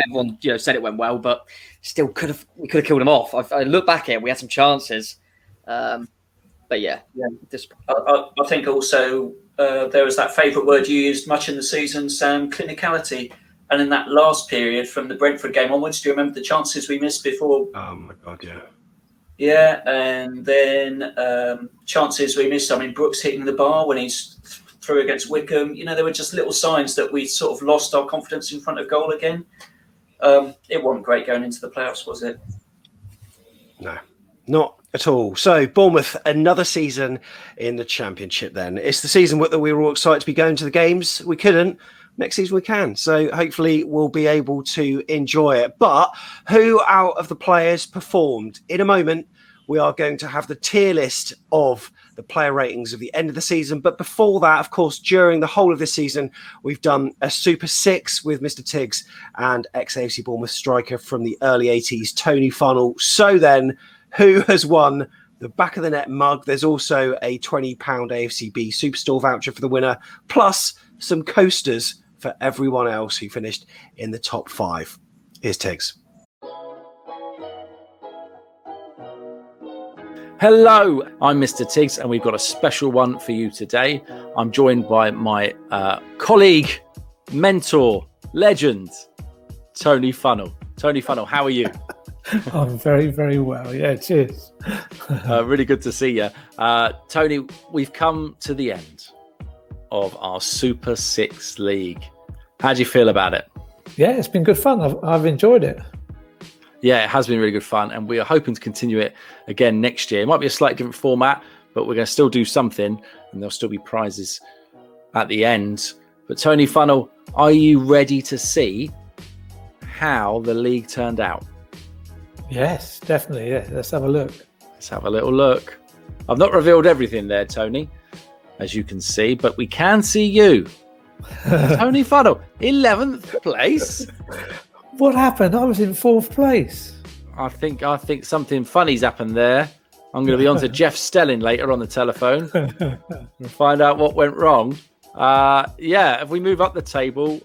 [SPEAKER 4] everyone said it went well, but still we could have killed them off. I look back at it, we had some chances. But yeah.
[SPEAKER 3] I think also there was that favourite word you used much in the season, Sam, clinicality. And in that last period from the Brentford game onwards, do you remember the chances we missed before?
[SPEAKER 1] Oh my God, yeah.
[SPEAKER 3] Yeah, and then chances we missed. I mean, Brooks hitting the bar when he's through against Wycombe. There were just little signs that we sort of lost our confidence in front of goal again. It wasn't great going into the playoffs, was it?
[SPEAKER 1] No, not at all. So Bournemouth, another season in the Championship then. It's the season that we were all excited to be going to the games. We couldn't. Next season we can. So hopefully we'll be able to enjoy it. But who out of the players performed? In a moment, we are going to have the tier list of the player ratings of the end of the season. But before that, of course, during the whole of this season, we've done a Super 6 with Mr. Tigz and ex-AFC Bournemouth striker from the early 80s, Tony Funnell. So then, who has won the back of the net mug? There's also a £20 AFCB Superstore voucher for the winner, plus some coasters for everyone else who finished in the top 5. Here's Tigz.
[SPEAKER 5] Hello, I'm Mr. Tigz, and we've got a special one for you today. I'm joined by my colleague, mentor, legend, Tony Funnell. Tony Funnell, how are you?
[SPEAKER 6] I'm very, very well. Yeah, cheers.
[SPEAKER 5] Really good to see you. Tony, we've come to the end of our Super 6 League. How do you feel about it?
[SPEAKER 6] Yeah, it's been good fun. I've enjoyed it.
[SPEAKER 5] Yeah, it has been really good fun, and we are hoping to continue it again next year. It might be a slightly different format, but we're going to still do something, and there'll still be prizes at the end. But Tony Funnell, are you ready to see how the league turned out?
[SPEAKER 6] Yes, definitely. Yeah, let's have a look.
[SPEAKER 5] Let's have a little look. I've not revealed everything there, Tony, as you can see, but we can see you. Tony Funnell, 11th place.
[SPEAKER 6] What happened? I was in 4th place.
[SPEAKER 5] I think something funny's happened there. I'm going to be on to Jeff Stelling later on the telephone and find out what went wrong. If we move up the table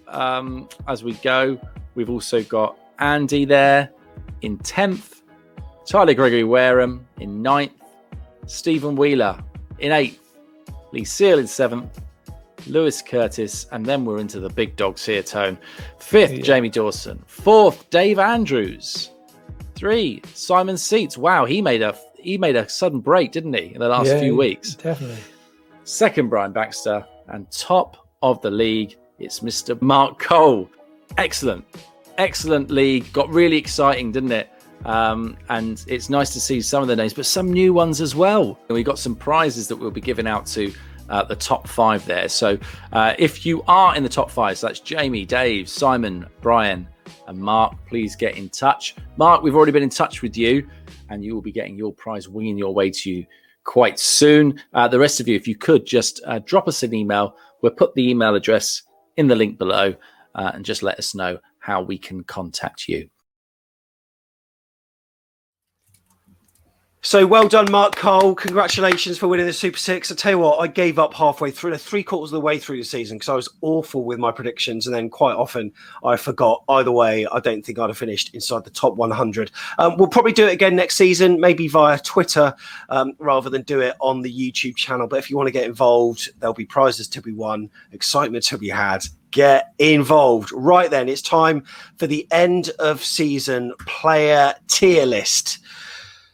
[SPEAKER 5] as we go, we've also got Andy there in 10th, Charlie Gregory Wareham in 9th, Stephen Wheeler in 8th, Lee Seal in 7th, Lewis Curtis, and then we're into the big dogs here, Tone. 5th, Jamie Dawson. 4th, Dave Andrews. 3, Simon Seats. Wow, he made a sudden break, didn't he, in the last few weeks?
[SPEAKER 6] Definitely.
[SPEAKER 5] 2nd, Brian Baxter. And top of the league, it's Mr. Mark Cole. Excellent league. Got really exciting, didn't it? And it's nice to see some of the names, but some new ones as well. And we got some prizes that we'll be giving out to the top 5 there. So if you are in the top 5, so that's Jamie, Dave, Simon, Brian, and Mark, please get in touch. Mark, we've already been in touch with you, and you will be getting your prize winging your way to you quite soon. The rest of you, if you could just drop us an email. We'll put the email address in the link below and just let us know how we can contact you.
[SPEAKER 1] So well done, Mark Cole. Congratulations for winning the Super Six. I tell you what, I gave up halfway through, 3/4 of the way through the season, because I was awful with my predictions, and then quite often I forgot. Either way, I don't think I'd have finished inside the top 100. We'll probably do it again next season, maybe via Twitter rather than do it on the YouTube channel. But if you want to get involved, there'll be prizes to be won, excitement to be had. Get involved. Right then, it's time for the end of season player tier list.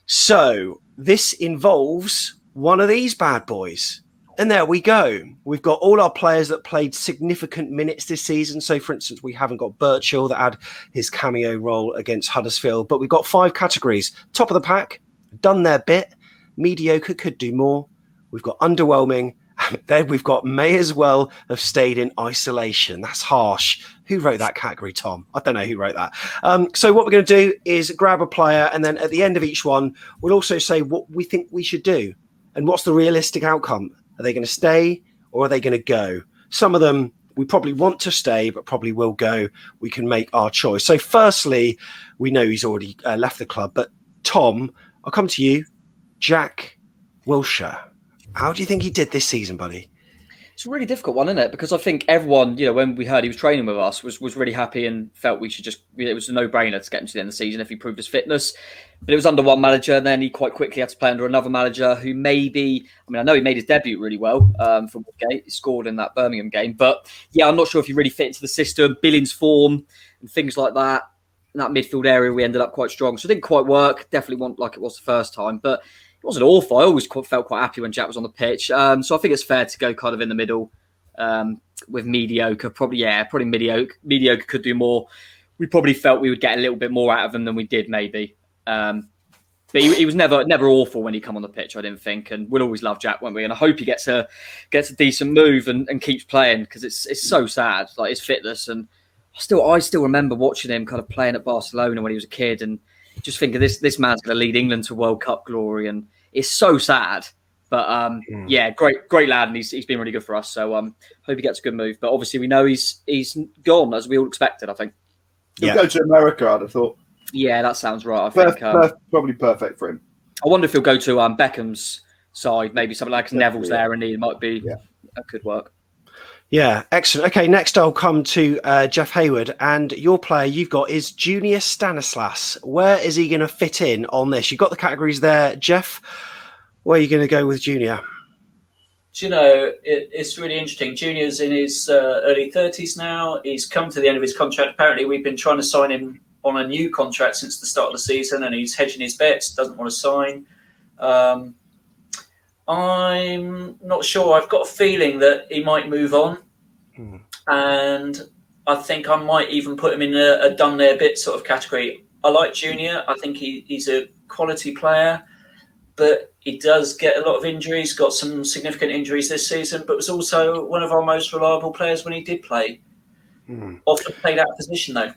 [SPEAKER 1] So this involves one of these bad boys. And there we go. We've got all our players that played significant minutes this season. So, for instance, we haven't got Birchall that had his cameo role against Huddersfield, but we've got 5 categories. Top of the pack, done their bit. Mediocre, could do more. We've got underwhelming. Then we've got may as well have stayed in isolation. That's harsh. Who wrote that category, Tom? I don't know who wrote that. So what we're going to do is grab a player, and then at the end of each one, we'll also say what we think we should do and what's the realistic outcome. Are they going to stay or are they going to go? Some of them we probably want to stay, but probably will go. We can make our choice. So firstly, we know he's already left the club, but Tom, I'll come to you. Jack Wilshere. How do you think he did this season, buddy?
[SPEAKER 4] It's a really difficult one, isn't it? Because I think everyone, when we heard he was training with us, was really happy and felt we should it was a no-brainer to get him to the end of the season if he proved his fitness. But it was under one manager, and then he quite quickly had to play under another manager who I know he made his debut really well for Woodgate. He scored in that Birmingham game. But yeah, I'm not sure if he really fit into the system, Billings form and things like that. In that midfield area, we ended up quite strong. So it didn't quite work. Definitely wasn't like it was the first time. But it wasn't awful. I always felt quite happy when Jack was on the pitch. So I think it's fair to go kind of in the middle with mediocre. Probably mediocre. Mediocre could do more. We probably felt we would get a little bit more out of him than we did, maybe. But he was never awful when he come on the pitch, I didn't think. And we'll always love Jack, won't we? And I hope he gets a decent move and keeps playing, because it's so sad, like his fitness. And I still remember watching him kind of playing at Barcelona when he was a kid, and just thinking this man's going to lead England to World Cup glory. And it's so sad. But yeah, great lad, and he's been really good for us. So hope he gets a good move. But obviously we know he's gone, as we all expected, I think.
[SPEAKER 2] He'll go to America, I'd have thought.
[SPEAKER 4] Yeah, that sounds right. I think
[SPEAKER 2] probably perfect for him.
[SPEAKER 4] I wonder if he'll go to Beckham's side, maybe something like Neville's there, and he might be. Yeah, that could work.
[SPEAKER 1] Yeah, excellent. Okay, next I'll come to Jeff Hayward, and your player you've got is Junior Stanislas. Where is he going to fit in on this? You've got the categories there, Jeff. Where are you going to go with Junior?
[SPEAKER 3] Do you know, it's really interesting. Junior's in his early 30s now. He's come to the end of his contract. Apparently, we've been trying to sign him on a new contract since the start of the season, and he's hedging his bets, doesn't want to sign. I'm not sure. I've got a feeling that he might move on. And I think I might even put him in a done their bit sort of category. I like Junior. I think he's a quality player, but he does get a lot of injuries, got some significant injuries this season, but was also one of our most reliable players when he did play. Often played out of position, though.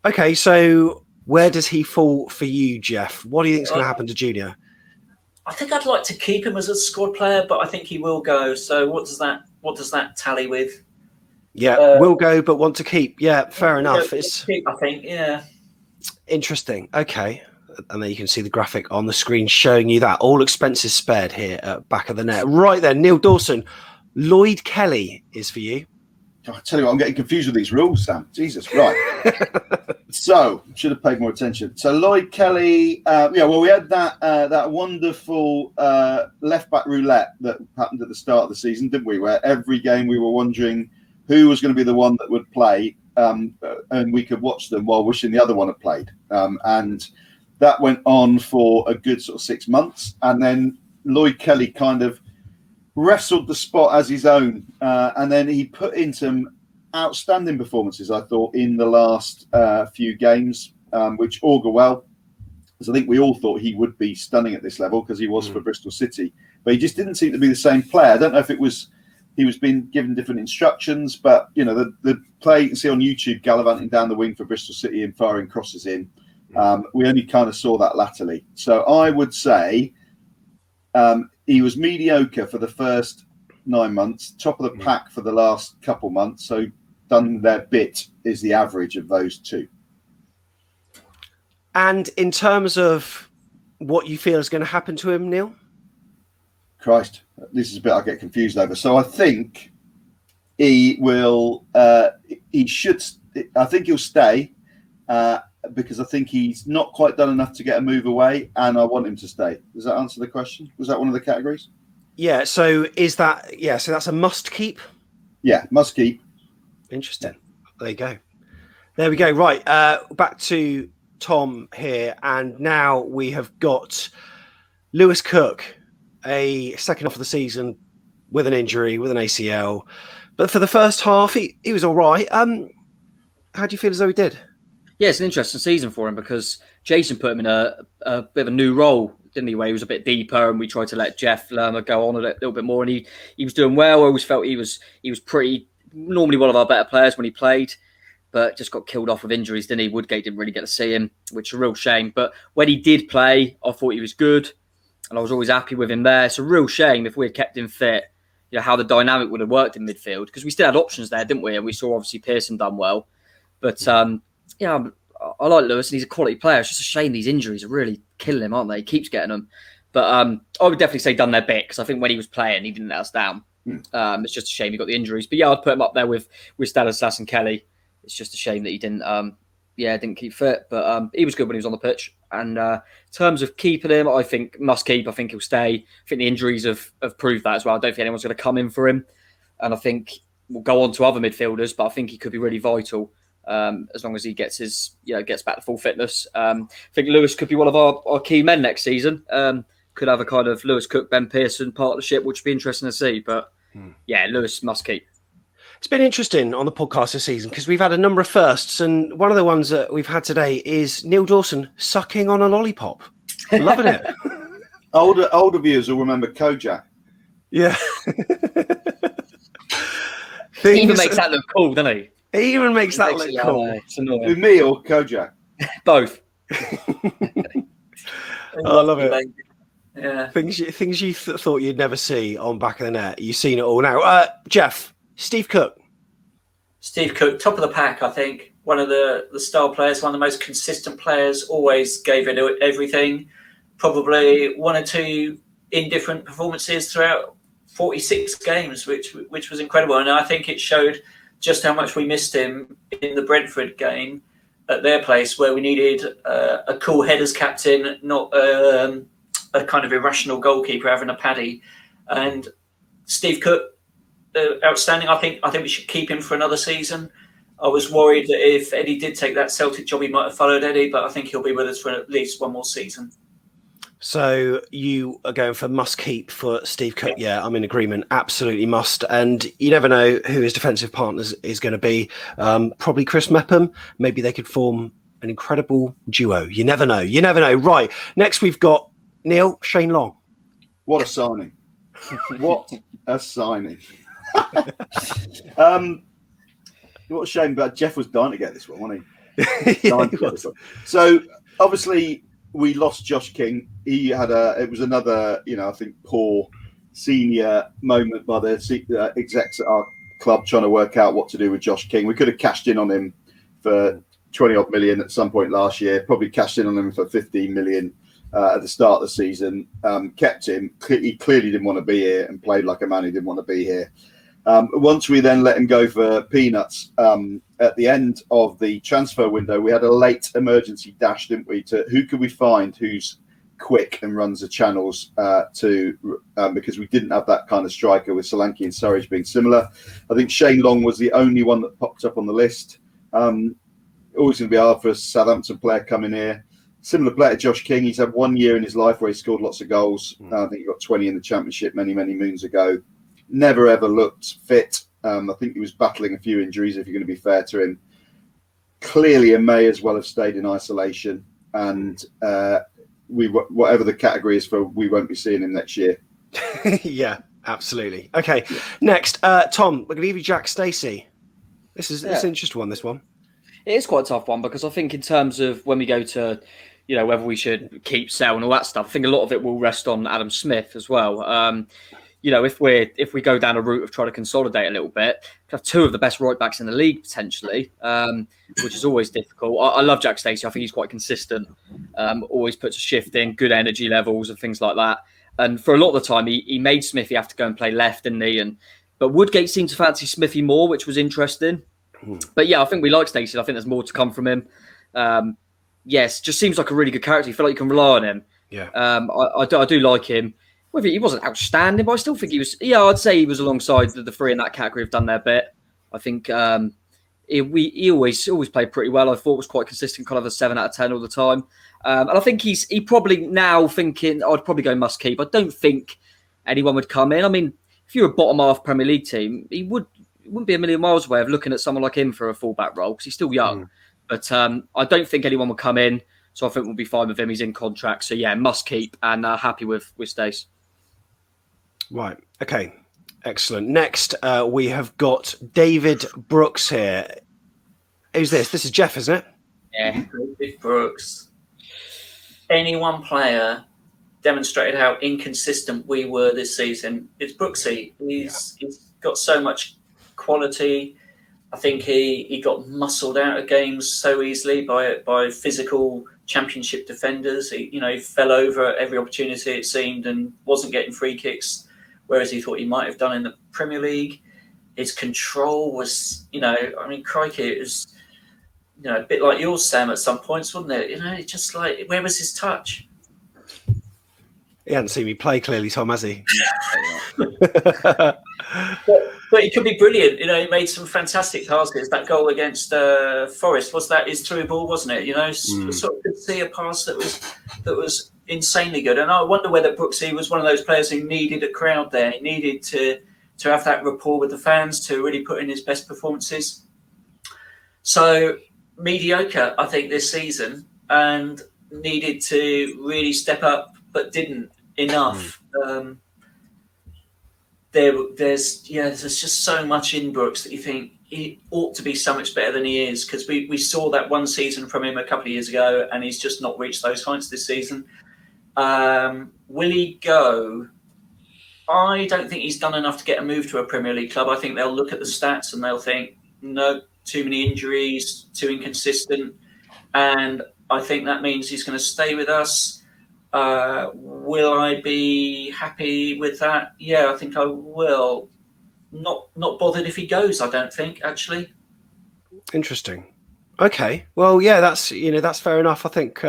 [SPEAKER 1] Okay, so where does he fall for you, Jeff? What do you think is going to happen to Junior?
[SPEAKER 3] I think I'd like to keep him as a squad player, but I think he will go. So what does that tally with?
[SPEAKER 1] Yeah, will go, but want to keep. Yeah, fair enough. It's
[SPEAKER 3] keep, I think, yeah.
[SPEAKER 1] Interesting. Okay. And then you can see the graphic on the screen showing you that. All expenses spared here at Back of the Net. Right then, Neil Dawson, Lloyd Kelly is for you.
[SPEAKER 2] I tell you what, I'm getting confused with these rules, Sam. Jesus, right. So, should have paid more attention. So, Lloyd Kelly, we had that wonderful left-back roulette that happened at the start of the season, didn't we? Where every game we were wondering who was going to be the one that would play, and we could watch them while wishing the other one had played. And that went on for a good sort of 6 months. And then Lloyd Kelly kind of wrestled the spot as his own, and then he put in some outstanding performances, I thought, in the last few games, which augur well, because I think we all thought he would be stunning at this level because he was for Bristol City, but he just didn't seem to be the same player. I don't know if it was he was being given different instructions, but you know the play you can see on YouTube gallivanting down the wing for Bristol City and firing crosses in. We only kind of saw that latterly, so I would say. He was mediocre for the first 9 months, top of the pack for the last couple months. So done their bit is the average of those two.
[SPEAKER 1] And in terms of what you feel is going to happen to him, Neil?
[SPEAKER 2] Christ, this is a bit I get confused over. So I think he will, I think he'll stay because I think he's not quite done enough to get a move away, and I want him to stay. Does that answer the question? Was that one of the categories?
[SPEAKER 1] Yeah. So so that's a must keep.
[SPEAKER 2] Yeah, must keep.
[SPEAKER 1] Interesting. There you go. There we go. Right. Back to Tom here, and now we have got Lewis Cook, a second half of the season with an injury, with an ACL, but for the first half he was all right. How do you feel as though he did?
[SPEAKER 4] Yeah, it's an interesting season for him because Jason put him in a bit of a new role, didn't he? Where he was a bit deeper, and we tried to let Jeff Lerma go on a little bit more, and he was doing well. I always felt he was pretty normally one of our better players when he played, but just got killed off with injuries, didn't he? Woodgate didn't really get to see him, which is a real shame. But when he did play, I thought he was good, and I was always happy with him there. It's a real shame if we had kept him fit, you know, how the dynamic would have worked in midfield, because we still had options there, didn't we? And we saw obviously Pearson done well, but. Yeah, I like Lewis and he's a quality player. It's just a shame these injuries are really killing him, aren't they? He keeps getting them. But I would definitely say done their bit because I think when he was playing, he didn't let us down. It's just a shame he got the injuries. But yeah, I'd put him up there with Stanislas and Kelly. It's just a shame that he didn't keep fit. But he was good when he was on the pitch. And in terms of keeping him, I think must keep. I think he'll stay. I think the injuries have proved that as well. I don't think anyone's going to come in for him. And I think we'll go on to other midfielders, but I think he could be really vital. As long as he gets gets back to full fitness. I think Lewis could be one of our key men next season. Could have a kind of Lewis Cook, Ben Pearson partnership, which would be interesting to see. But yeah, Lewis must keep.
[SPEAKER 1] It's been interesting on the podcast this season because we've had a number of firsts, and one of the ones that we've had today is Neil Dawson sucking on a lollipop. Loving it.
[SPEAKER 2] Older viewers will remember Kojak.
[SPEAKER 1] Yeah.
[SPEAKER 4] He even makes that look cool, doesn't he?
[SPEAKER 1] He even makes that look cool.
[SPEAKER 2] With me or Kojak?
[SPEAKER 4] Both.
[SPEAKER 1] I love it.
[SPEAKER 3] Yeah.
[SPEAKER 1] Things you thought you'd never see on Back of the Net. You've seen it all now. Jeff, Steve Cook.
[SPEAKER 3] Steve Cook, top of the pack, I think. One of the star players, one of the most consistent players, always gave it everything. Probably one or two indifferent performances throughout 46 games, which was incredible. And I think it showed just how much we missed him in the Brentford game at their place, where we needed a cool headers captain, not a kind of irrational goalkeeper having a paddy. And Steve Cook, outstanding. I think we should keep him for another season. I was worried that if Eddie did take that Celtic job, he might have followed Eddie, but I think he'll be with us for at least one more season.
[SPEAKER 1] So you are going for must keep for Steve Cook. Yeah, I'm in agreement. Absolutely must. And you never know who his defensive partners is going to be. Probably Chris Mepham. Maybe they could form an incredible duo. You never know. You never know. Right. Next, we've got Neil, Shane Long.
[SPEAKER 2] What a signing. What a signing. What a shame, but Jeff was dying to get this one, wasn't he?
[SPEAKER 1] Yeah, he was.
[SPEAKER 2] So, obviously, we lost Josh King. It was another, I think poor senior moment by the execs at our club trying to work out what to do with Josh King. We could have cashed in on him for 20 odd million at some point last year, probably cashed in on him for 15 million at the start of the season, kept him. He clearly didn't want to be here and played like a man who didn't want to be here. Once we then let him go for peanuts at the end of the transfer window, we had a late emergency dash, didn't we, to who could we find who's quick and runs the channels because we didn't have that kind of striker, with Solanke and Surridge being similar. I think Shane Long was the only one that popped up on the list. Always going to be hard for a Southampton player coming here. Similar player to Josh King. He's had 1 year in his life where he scored lots of goals. I think he got 20 in the Championship many moons ago. Never ever looked fit. I think he was battling a few injuries, if you're going to be fair to him. Clearly, and may as well have stayed in isolation. And whatever the category is for, we won't be seeing him next year.
[SPEAKER 1] Yeah, absolutely. Okay, next, Tom, we're going to give you Jack Stacey. It's an interesting one, this one.
[SPEAKER 4] It is quite a tough one, because I think in terms of when we go to, whether we should keep, sell and all that stuff, I think a lot of it will rest on Adam Smith as well. If we go down a route of trying to consolidate a little bit, we have two of the best right backs in the league potentially, which is always difficult. I love Jack Stacey. I think he's quite consistent. Always puts a shift in, good energy levels and things like that. And for a lot of the time, he made Smithy have to go and play left, didn't he? But Woodgate seemed to fancy Smithy more, which was interesting. But yeah, I think we like Stacey. I think there's more to come from him. Yes, just seems like a really good character. You feel like you can rely on him.
[SPEAKER 1] Yeah.
[SPEAKER 4] I do like him. Whether he wasn't outstanding, but I still think he was. Yeah, I'd say he was alongside the three in that category have done their bit. I think he always played pretty well. I thought was quite consistent, kind of a 7 out of 10 all the time. And I think he probably now thinking I'd probably go must keep. I don't think anyone would come in. I mean, if you're a bottom half Premier League team, it wouldn't be a million miles away of looking at someone like him for a fullback role, because he's still young. But I don't think anyone would come in. So I think we'll be fine with him. He's in contract. So yeah, must keep, and happy with Stace.
[SPEAKER 1] Right. Okay. Excellent. Next, we have got David Brooks here. Who's this? This is Jeff, isn't it?
[SPEAKER 3] Yeah, David Brooks. Any one player demonstrated how inconsistent we were this season. It's Brooksy. He's got so much quality. I think he got muscled out of games so easily by physical Championship defenders. He fell over at every opportunity, it seemed, and wasn't getting free kicks, whereas he thought he might have done in the Premier League. His control was, crikey, it was, a bit like yours, Sam, at some points, wasn't it? Just like, where was his touch?
[SPEAKER 1] He hadn't seen me play clearly, Tom, has he?
[SPEAKER 3] But he could be brilliant. He made some fantastic passes. That goal against Forest, was that his through ball, wasn't it? Sort of could see a pass that was insanely good. And I wonder whether Brooksy was one of those players who needed a crowd there. He needed to have that rapport with the fans to really put in his best performances. So mediocre, I think, this season, and needed to really step up, but didn't enough. There's just so much in Brooks that you think he ought to be so much better than he is, because we saw that one season from him a couple of years ago, and he's just not reached those heights this season. Will he go? I don't think he's done enough to get a move to a Premier League club. I think they'll look at the stats and they'll think, no, too many injuries, too inconsistent, and I think that means he's going to stay with us. Will I be happy with that? Yeah, I think I will. Not bothered if he goes, I don't think, actually.
[SPEAKER 1] Interesting. Okay. Well, yeah, that's fair enough. I think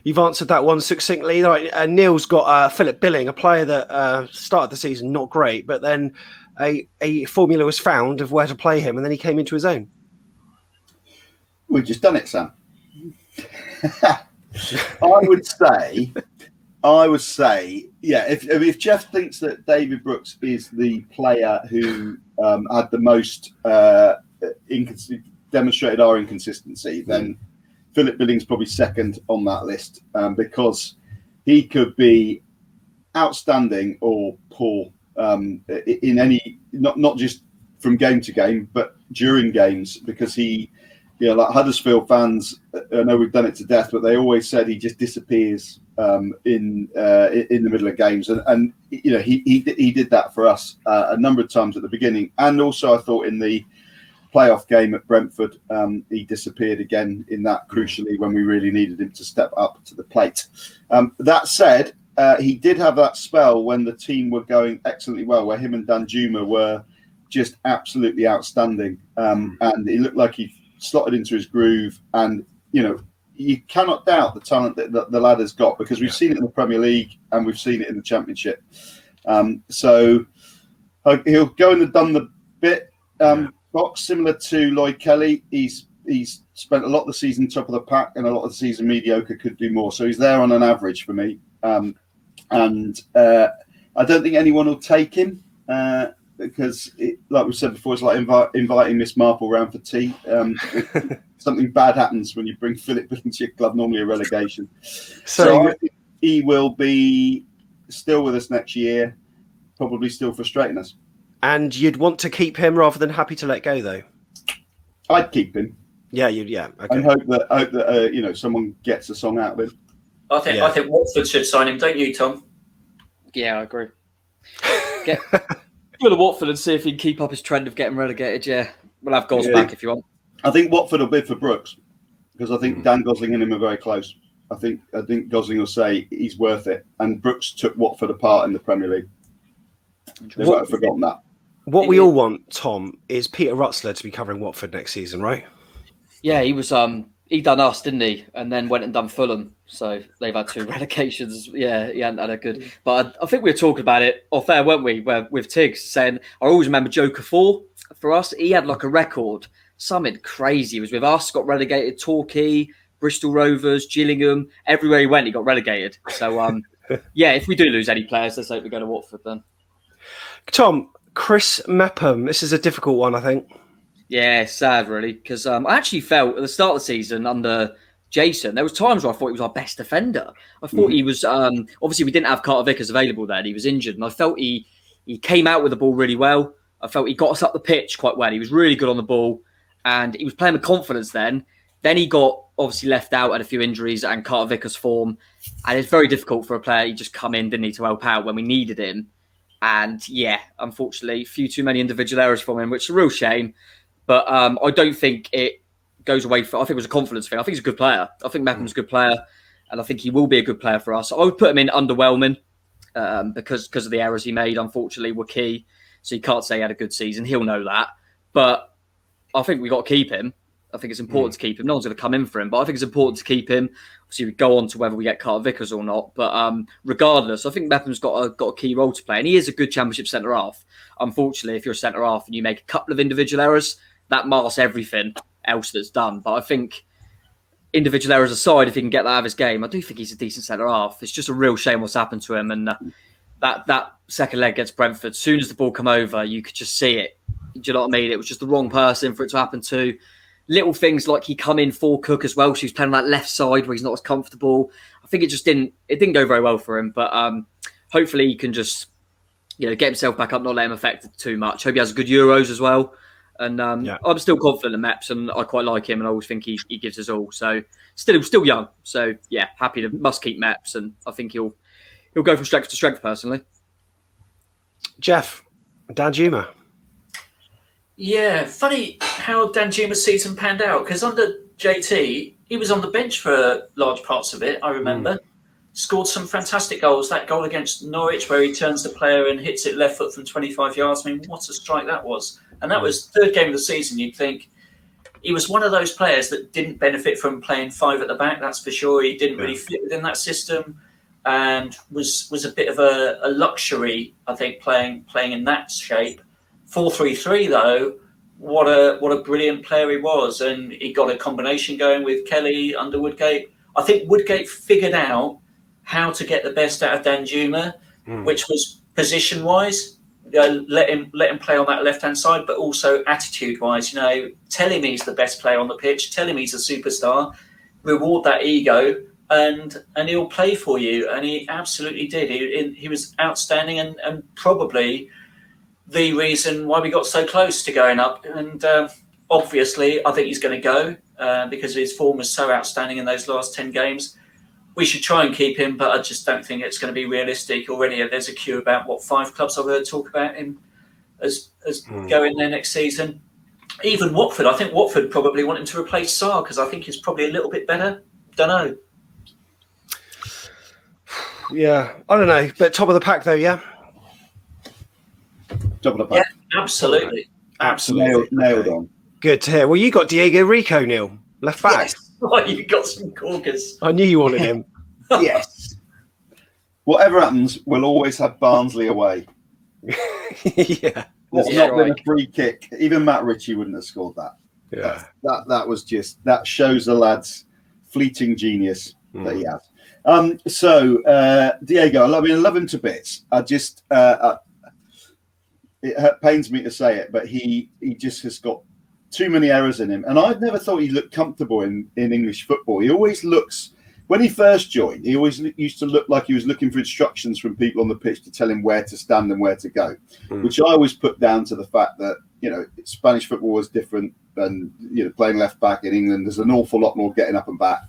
[SPEAKER 1] you've answered that one succinctly. Right, Neil's got Philip Billing, a player that started the season not great, but then a formula was found of where to play him, and then he came into his own.
[SPEAKER 2] We've just done it, Sam. I would say, yeah. If Jeff thinks that David Brooks is the player who had the most demonstrated our inconsistency, then Philip Billing's probably second on that list, because he could be outstanding or poor in any, not just from game to game, but during games, because he Yeah, like Huddersfield fans, I know we've done it to death, but they always said he just disappears in the middle of games, and you know he did that for us a number of times at the beginning, and also I thought in the playoff game at Brentford, he disappeared again in that crucially when we really needed him to step up to the plate. That said, he did have that spell when the team were going excellently well, where him and Danjuma were just absolutely outstanding, and it looked like he slotted into his groove, and you know you cannot doubt the talent that the lad has got, because we've seen it in the Premier League and we've seen it in the Championship. So he'll go in the done the bit box, similar to Lloyd Kelly. He's spent a lot of the season top of the pack and a lot of the season mediocre, could do more. So he's there on an average for me, and I don't think anyone will take him. Because, like we said before, it's like inviting Miss Marple round for tea. Something bad happens when you bring Philip into your club, normally a relegation. So I think he will be still with us next year, probably still frustrating us.
[SPEAKER 1] And you'd want to keep him rather than happy to let go, though?
[SPEAKER 2] I'd keep him.
[SPEAKER 1] Yeah, okay.
[SPEAKER 2] And hope that you know, someone gets a song out of him.
[SPEAKER 3] I think Watford should sign him, don't you, Tom?
[SPEAKER 4] Yeah, I agree. Go to Watford and see if he can keep up his trend of getting relegated. Yeah, we'll have Gos back if you want.
[SPEAKER 2] I think Watford will bid for Brooks, because I think Dan Gosling and him are very close. I think Gosling will say he's worth it, and Brooks took Watford apart in the Premier League. They might have forgotten that.
[SPEAKER 1] What we all want, Tom, is Peter Rutzler to be covering Watford next season, right?
[SPEAKER 4] Yeah, he was. He done us, didn't he? And then went and done Fulham. So they've had 2 relegations. Yeah, he hadn't had a good. But I think we were talking about it off air, weren't we? With Tigz saying, I always remember Joker 4 for us. He had like a record, something crazy. He was with us, got relegated. Torquay, Bristol Rovers, Gillingham. Everywhere he went, he got relegated. So yeah, if we do lose any players, let's hope we go to Watford then.
[SPEAKER 1] Tom, Chris Mepham. This is a difficult one, I think.
[SPEAKER 4] Yeah, it's sad, really, because I actually felt at the start of the season under Jason, there was times where I thought he was our best defender. I thought he was, obviously we didn't have Carter Vickers available then. He was injured, and I felt he came out with the ball really well. I felt he got us up the pitch quite well. He was really good on the ball, and he was playing with confidence then. Then he got obviously left out, had a few injuries, and Carter Vickers' form. And it's very difficult for a player. He just come in, didn't he, to help out when we needed him. And yeah, unfortunately, a few too many individual errors from him, which is a real shame. But I don't think it goes away for. I think it was a confidence thing. I think he's a good player. I think Mepham's a good player, and I think he will be a good player for us. I would put him in underwhelming because of the errors he made, unfortunately, were key. So you can't say he had a good season. He'll know that. But I think we got to keep him. I think it's important to keep him. No one's going to come in for him, but I think it's important to keep him. Obviously, we go on to whether we get Carter Vickers or not. But regardless, I think Mepham's got a key role to play, and he is a good Championship centre half. Unfortunately, if you're a centre half and you make a couple of individual errors, that masks everything else that's done. But I think individual errors aside, if he can get that out of his game, I do think he's a decent centre half. It's just a real shame what's happened to him. And that second leg against Brentford, as soon as the ball come over, you could just see it. Do you know what I mean? It was just the wrong person for it to happen to. Little things like he come in for Cook as well. So he's playing on that left side where he's not as comfortable. I think it didn't go very well for him. But hopefully he can just get himself back up, not let him affect it too much. Hope he has good Euros as well. And I'm still confident in Meps, and I quite like him, and I always think he gives us all. So still young. So yeah, must keep Meps, and I think he'll go from strength to strength personally.
[SPEAKER 1] Jeff, Danjuma.
[SPEAKER 3] Yeah, funny how Danjuma's season panned out, because under JT, he was on the bench for large parts of it, I remember. Scored some fantastic goals. That goal against Norwich where he turns the player and hits it left foot from 25 yards. I mean, what a strike that was. And that was third game of the season. You'd think he was one of those players that didn't benefit from playing 5 at the back, that's for sure. He didn't really fit within that system and was a bit of a luxury, I think, playing in that shape. 4-3-3 though, what a brilliant player he was, and he got a combination going with Kelly under Woodgate. I think Woodgate figured out how to get the best out of Danjuma, which was position wise, let him play on that left hand side, but also attitude wise. Tell him he's the best player on the pitch, tell him he's a superstar, reward that ego, and he'll play for you. And he absolutely did. He was outstanding, and probably the reason why we got so close to going up. And obviously, I think he's going to go. because his form was so outstanding in those last 10 games. We should try and keep him, but I just don't think it's going to be realistic. Already there's a queue about, 5 clubs I've heard talk about him as going there next season. Even Watford, I think Watford probably want him to replace Sarr because I think he's probably a little bit better. Don't know.
[SPEAKER 1] Yeah, I don't know. But top of the pack, though, yeah?
[SPEAKER 2] Top of the pack.
[SPEAKER 3] Yeah, absolutely. Absolutely.
[SPEAKER 2] Nailed on.
[SPEAKER 1] Good to hear. Well, you got Diego Rico, Neil, left back.
[SPEAKER 3] Yes. Oh, you got some corkers.
[SPEAKER 1] I knew you wanted him.
[SPEAKER 2] Yes. Whatever happens, we'll always have Barnsley away.
[SPEAKER 1] Yeah.
[SPEAKER 2] There's not been a free kick. Even Matt Ritchie wouldn't have scored that.
[SPEAKER 1] Yeah.
[SPEAKER 2] That was just, that shows the lad's fleeting genius that he has. Diego, I love him to bits. I just, it pains me to say it, but he just has got too many errors in him. And I've never thought he looked comfortable in English football. He always looks, when he first joined, he always used to look like he was looking for instructions from people on the pitch to tell him where to stand and where to go, which I always put down to the fact that, Spanish football was different than, playing left back in England. There's an awful lot more getting up and back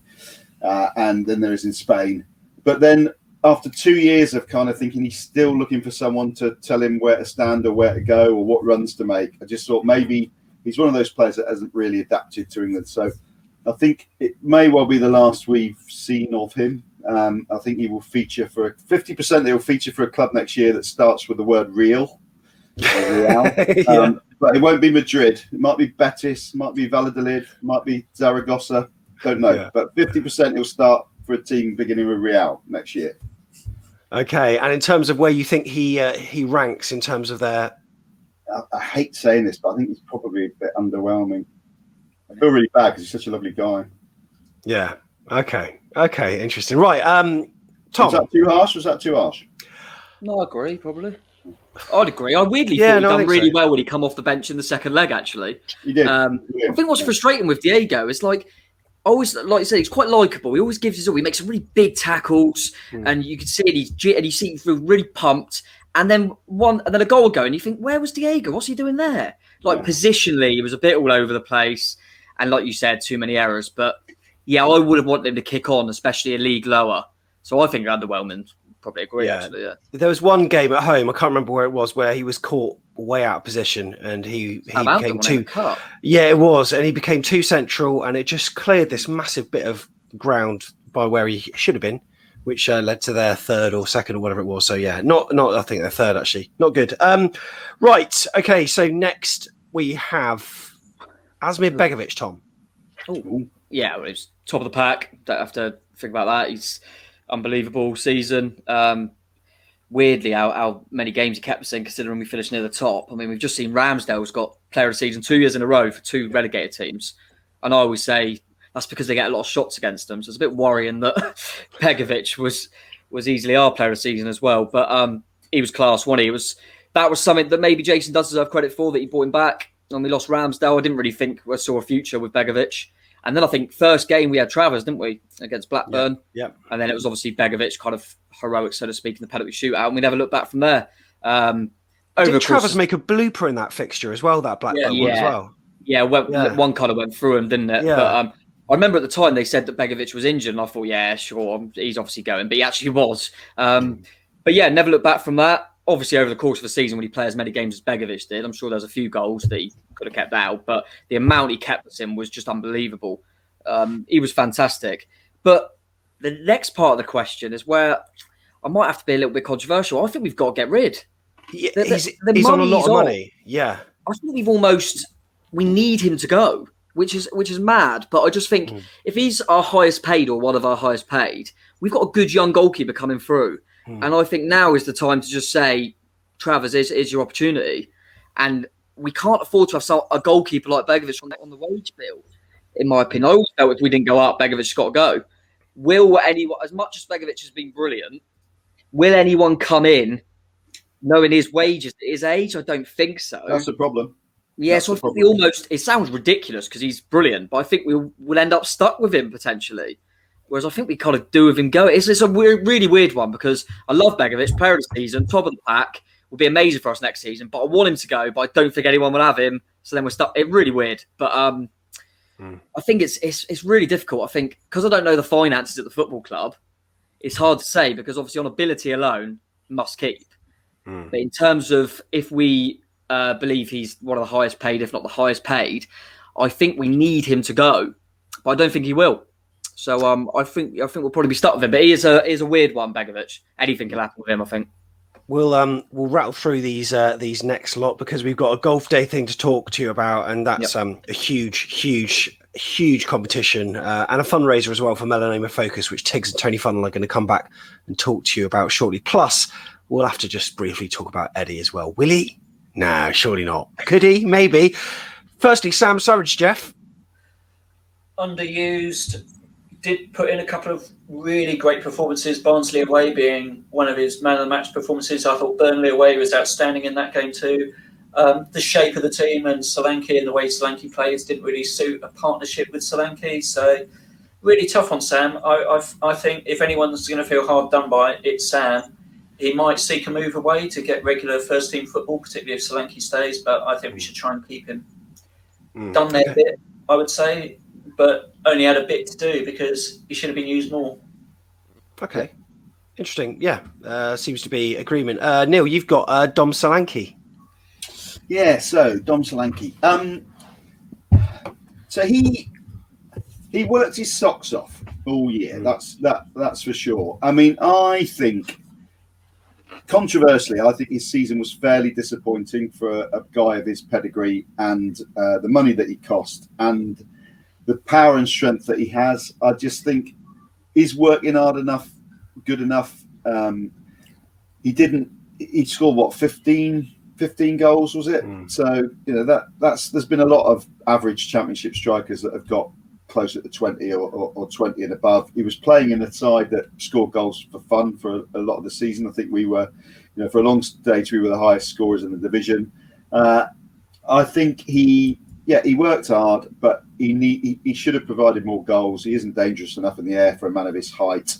[SPEAKER 2] and than there is in Spain. But then after 2 years of kind of thinking he's still looking for someone to tell him where to stand or where to go or what runs to make, I just thought maybe he's one of those players that hasn't really adapted to England. So I think it may well be the last we've seen of him. I think he will feature for 50%. He'll feature for a club next year that starts with the word Real.
[SPEAKER 1] Yeah.
[SPEAKER 2] But it won't be Madrid. It might be Betis, might be Valladolid, might be Zaragoza. Don't know. Yeah. But 50% he'll start for a team beginning with Real next year.
[SPEAKER 1] Okay. And in terms of where you think he ranks in terms of their...
[SPEAKER 2] I hate saying this, but I think he's probably a bit underwhelming. I feel really bad because he's such a lovely guy.
[SPEAKER 1] Yeah. Okay. Interesting. Right. Tom.
[SPEAKER 2] Was that too harsh?
[SPEAKER 4] No, I agree, probably. I'd agree. I weirdly thought he'd done really well when he come off the bench in the second leg, actually.
[SPEAKER 2] He did.
[SPEAKER 4] I think what's frustrating with Diego is always, like you said, he's quite likeable. He always gives his all. He makes some really big tackles, and you can see it. And you see him really pumped. And then a goal will go, and you think, where was Diego? What's he doing there? Positionally, he was a bit all over the place, and like you said, too many errors. But yeah, I would have wanted him to kick on, especially a league lower. So I think underwhelming. Probably agree.
[SPEAKER 1] Yeah.
[SPEAKER 4] Actually, yeah.
[SPEAKER 1] There was one game at home, I can't remember where it was, where he was caught way out of position, and he became too. Yeah, it was, and he became too central, and it just cleared this massive bit of ground by where he should have been, which led to their third or second or whatever it was. So yeah, not I think their third actually. Not good. Right. Okay. So next we have Asmir Begovic. Tom.
[SPEAKER 4] Oh yeah, well, he's top of the pack. Don't have to think about that. He's unbelievable season. Weirdly, how many games he kept us in, considering we finished near the top. I mean, we've just seen Ramsdale's got player of the season 2 years in a row for 2 relegated teams, and I always say that's because they get a lot of shots against them. So it's a bit worrying that Begovic was easily our player of the season as well. But he was class, wasn't he? That was something that maybe Jason does deserve credit for, that he brought him back. When we lost Ramsdale, I didn't really think I saw a future with Begovic. And then I think first game we had Travers, didn't we, against Blackburn?
[SPEAKER 1] Yeah.
[SPEAKER 4] And then it was obviously Begovic, kind of heroic, so to speak, in the penalty shootout. And we never looked back from there.
[SPEAKER 1] Did Travers make a blooper in that fixture as well, that Blackburn one as well?
[SPEAKER 4] Yeah, one kind of went through him, didn't it?
[SPEAKER 1] Yeah.
[SPEAKER 4] But I remember at the time they said that Begovic was injured, and I thought, yeah, sure, he's obviously going. But he actually was. But yeah, never looked back from that. Obviously, over the course of the season, when he played as many games as Begovic did, I'm sure there's a few goals that he could have kept out. But the amount he kept us in was just unbelievable. He was fantastic. But the next part of the question is where I might have to be a little bit controversial. I think we've got to get rid.
[SPEAKER 1] He's on a lot of money. Yeah.
[SPEAKER 4] I think we need him to go, which is mad. But I just think if he's our highest paid or one of our highest paid, we've got a good young goalkeeper coming through. And I think now is the time to just say, Travers, is your opportunity. And we can't afford to have a goalkeeper like Begovic on the wage bill, in my opinion. I always felt if we didn't go up, Begovic's got to go. Will anyone, as much as Begovic has been brilliant, will anyone come in knowing his wages at his age? I don't think so.
[SPEAKER 2] That's the problem.
[SPEAKER 4] Yeah, so I think it sounds ridiculous because he's brilliant, but I think we'll end up stuck with him potentially. Whereas I think we kind of do with him go. It's a really weird one because I love Begovic, player of the season, top of the pack, will be amazing for us next season, but I want him to go, but I don't think anyone will have him. So then we're stuck. It's really weird. But I think it's really difficult. I think because I don't know the finances at the football club, it's hard to say because obviously on ability alone, must keep. But in terms of if we believe he's one of the highest paid, if not the highest paid, I think we need him to go, but I don't think he will. So I think we'll probably be stuck with him. But he is a weird one, Begovic. Anything can happen with him, I think.
[SPEAKER 1] We'll rattle through these next lot because we've got a golf day thing to talk to you about, and that's a huge competition and a fundraiser as well for Melanoma Focus, which Tigz and Tony Funnell are going to come back and talk to you about shortly. Plus, we'll have to just briefly talk about Eddie as well. Will he? No, surely not. Could he? Maybe. Firstly, Sam Surridge, Jeff.
[SPEAKER 3] Underused. Did put in a couple of really great performances. Barnsley away being one of his man of the match performances. I thought Burnley away was outstanding in that game too. The shape of the team and Solanke and the way Solanke plays didn't really suit a partnership with Solanke. So really tough on Sam. I think if anyone's going to feel hard done by, it's Sam. He might seek a move away to get regular first team football, particularly if Solanke stays. But I think we should try and keep him. Done their bit, I would say, but only had a bit to do because he should have been used more.
[SPEAKER 1] Okay, interesting. Yeah, seems to be agreement. Neil, you've got Dom Solanke.
[SPEAKER 2] Yeah, so Dom Solanke. So he worked his socks off all year. That's for sure. I mean, I think controversially, I think his season was fairly disappointing for a guy of his pedigree and the money that he cost and the power and strength that he has. I just think he's working hard enough, good enough. He scored what, 15 goals, was it? So, there's been a lot of average championship strikers that have got closer to 20 or 20 and above. He was playing in a side that scored goals for fun for a lot of the season. I think we were, for a long stage, we were the highest scorers in the division. I think he worked hard, but he should have provided more goals. He isn't dangerous enough in the air for a man of his height.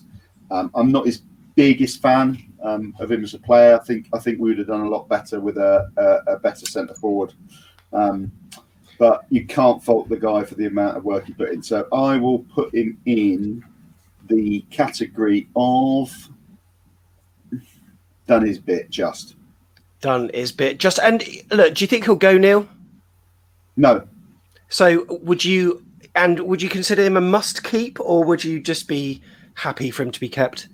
[SPEAKER 2] I'm not his biggest fan of him as a player. I think we would have done a lot better with a better centre forward. But you can't fault the guy for the amount of work he put in. So I will put him in the category of done his bit just.
[SPEAKER 1] Done his bit just. And look, do you think he'll go, Neil?
[SPEAKER 2] No.
[SPEAKER 1] So would you consider him a must keep, or would you just be happy for him to be kept?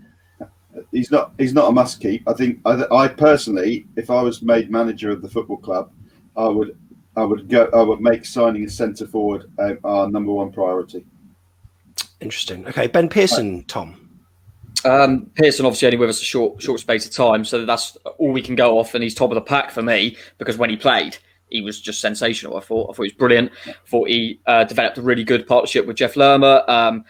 [SPEAKER 2] He's not a must keep. I think I personally, if I was made manager of the football club, I would make signing a centre forward our number one priority.
[SPEAKER 1] Interesting. Okay, Ben Pearson, Tom.
[SPEAKER 4] Pearson obviously only with us a short space of time, so that's all we can go off, and he's top of the pack for me because when he played, he was just sensational. I thought he was brilliant. I thought he developed a really good partnership with Jeff Lerma,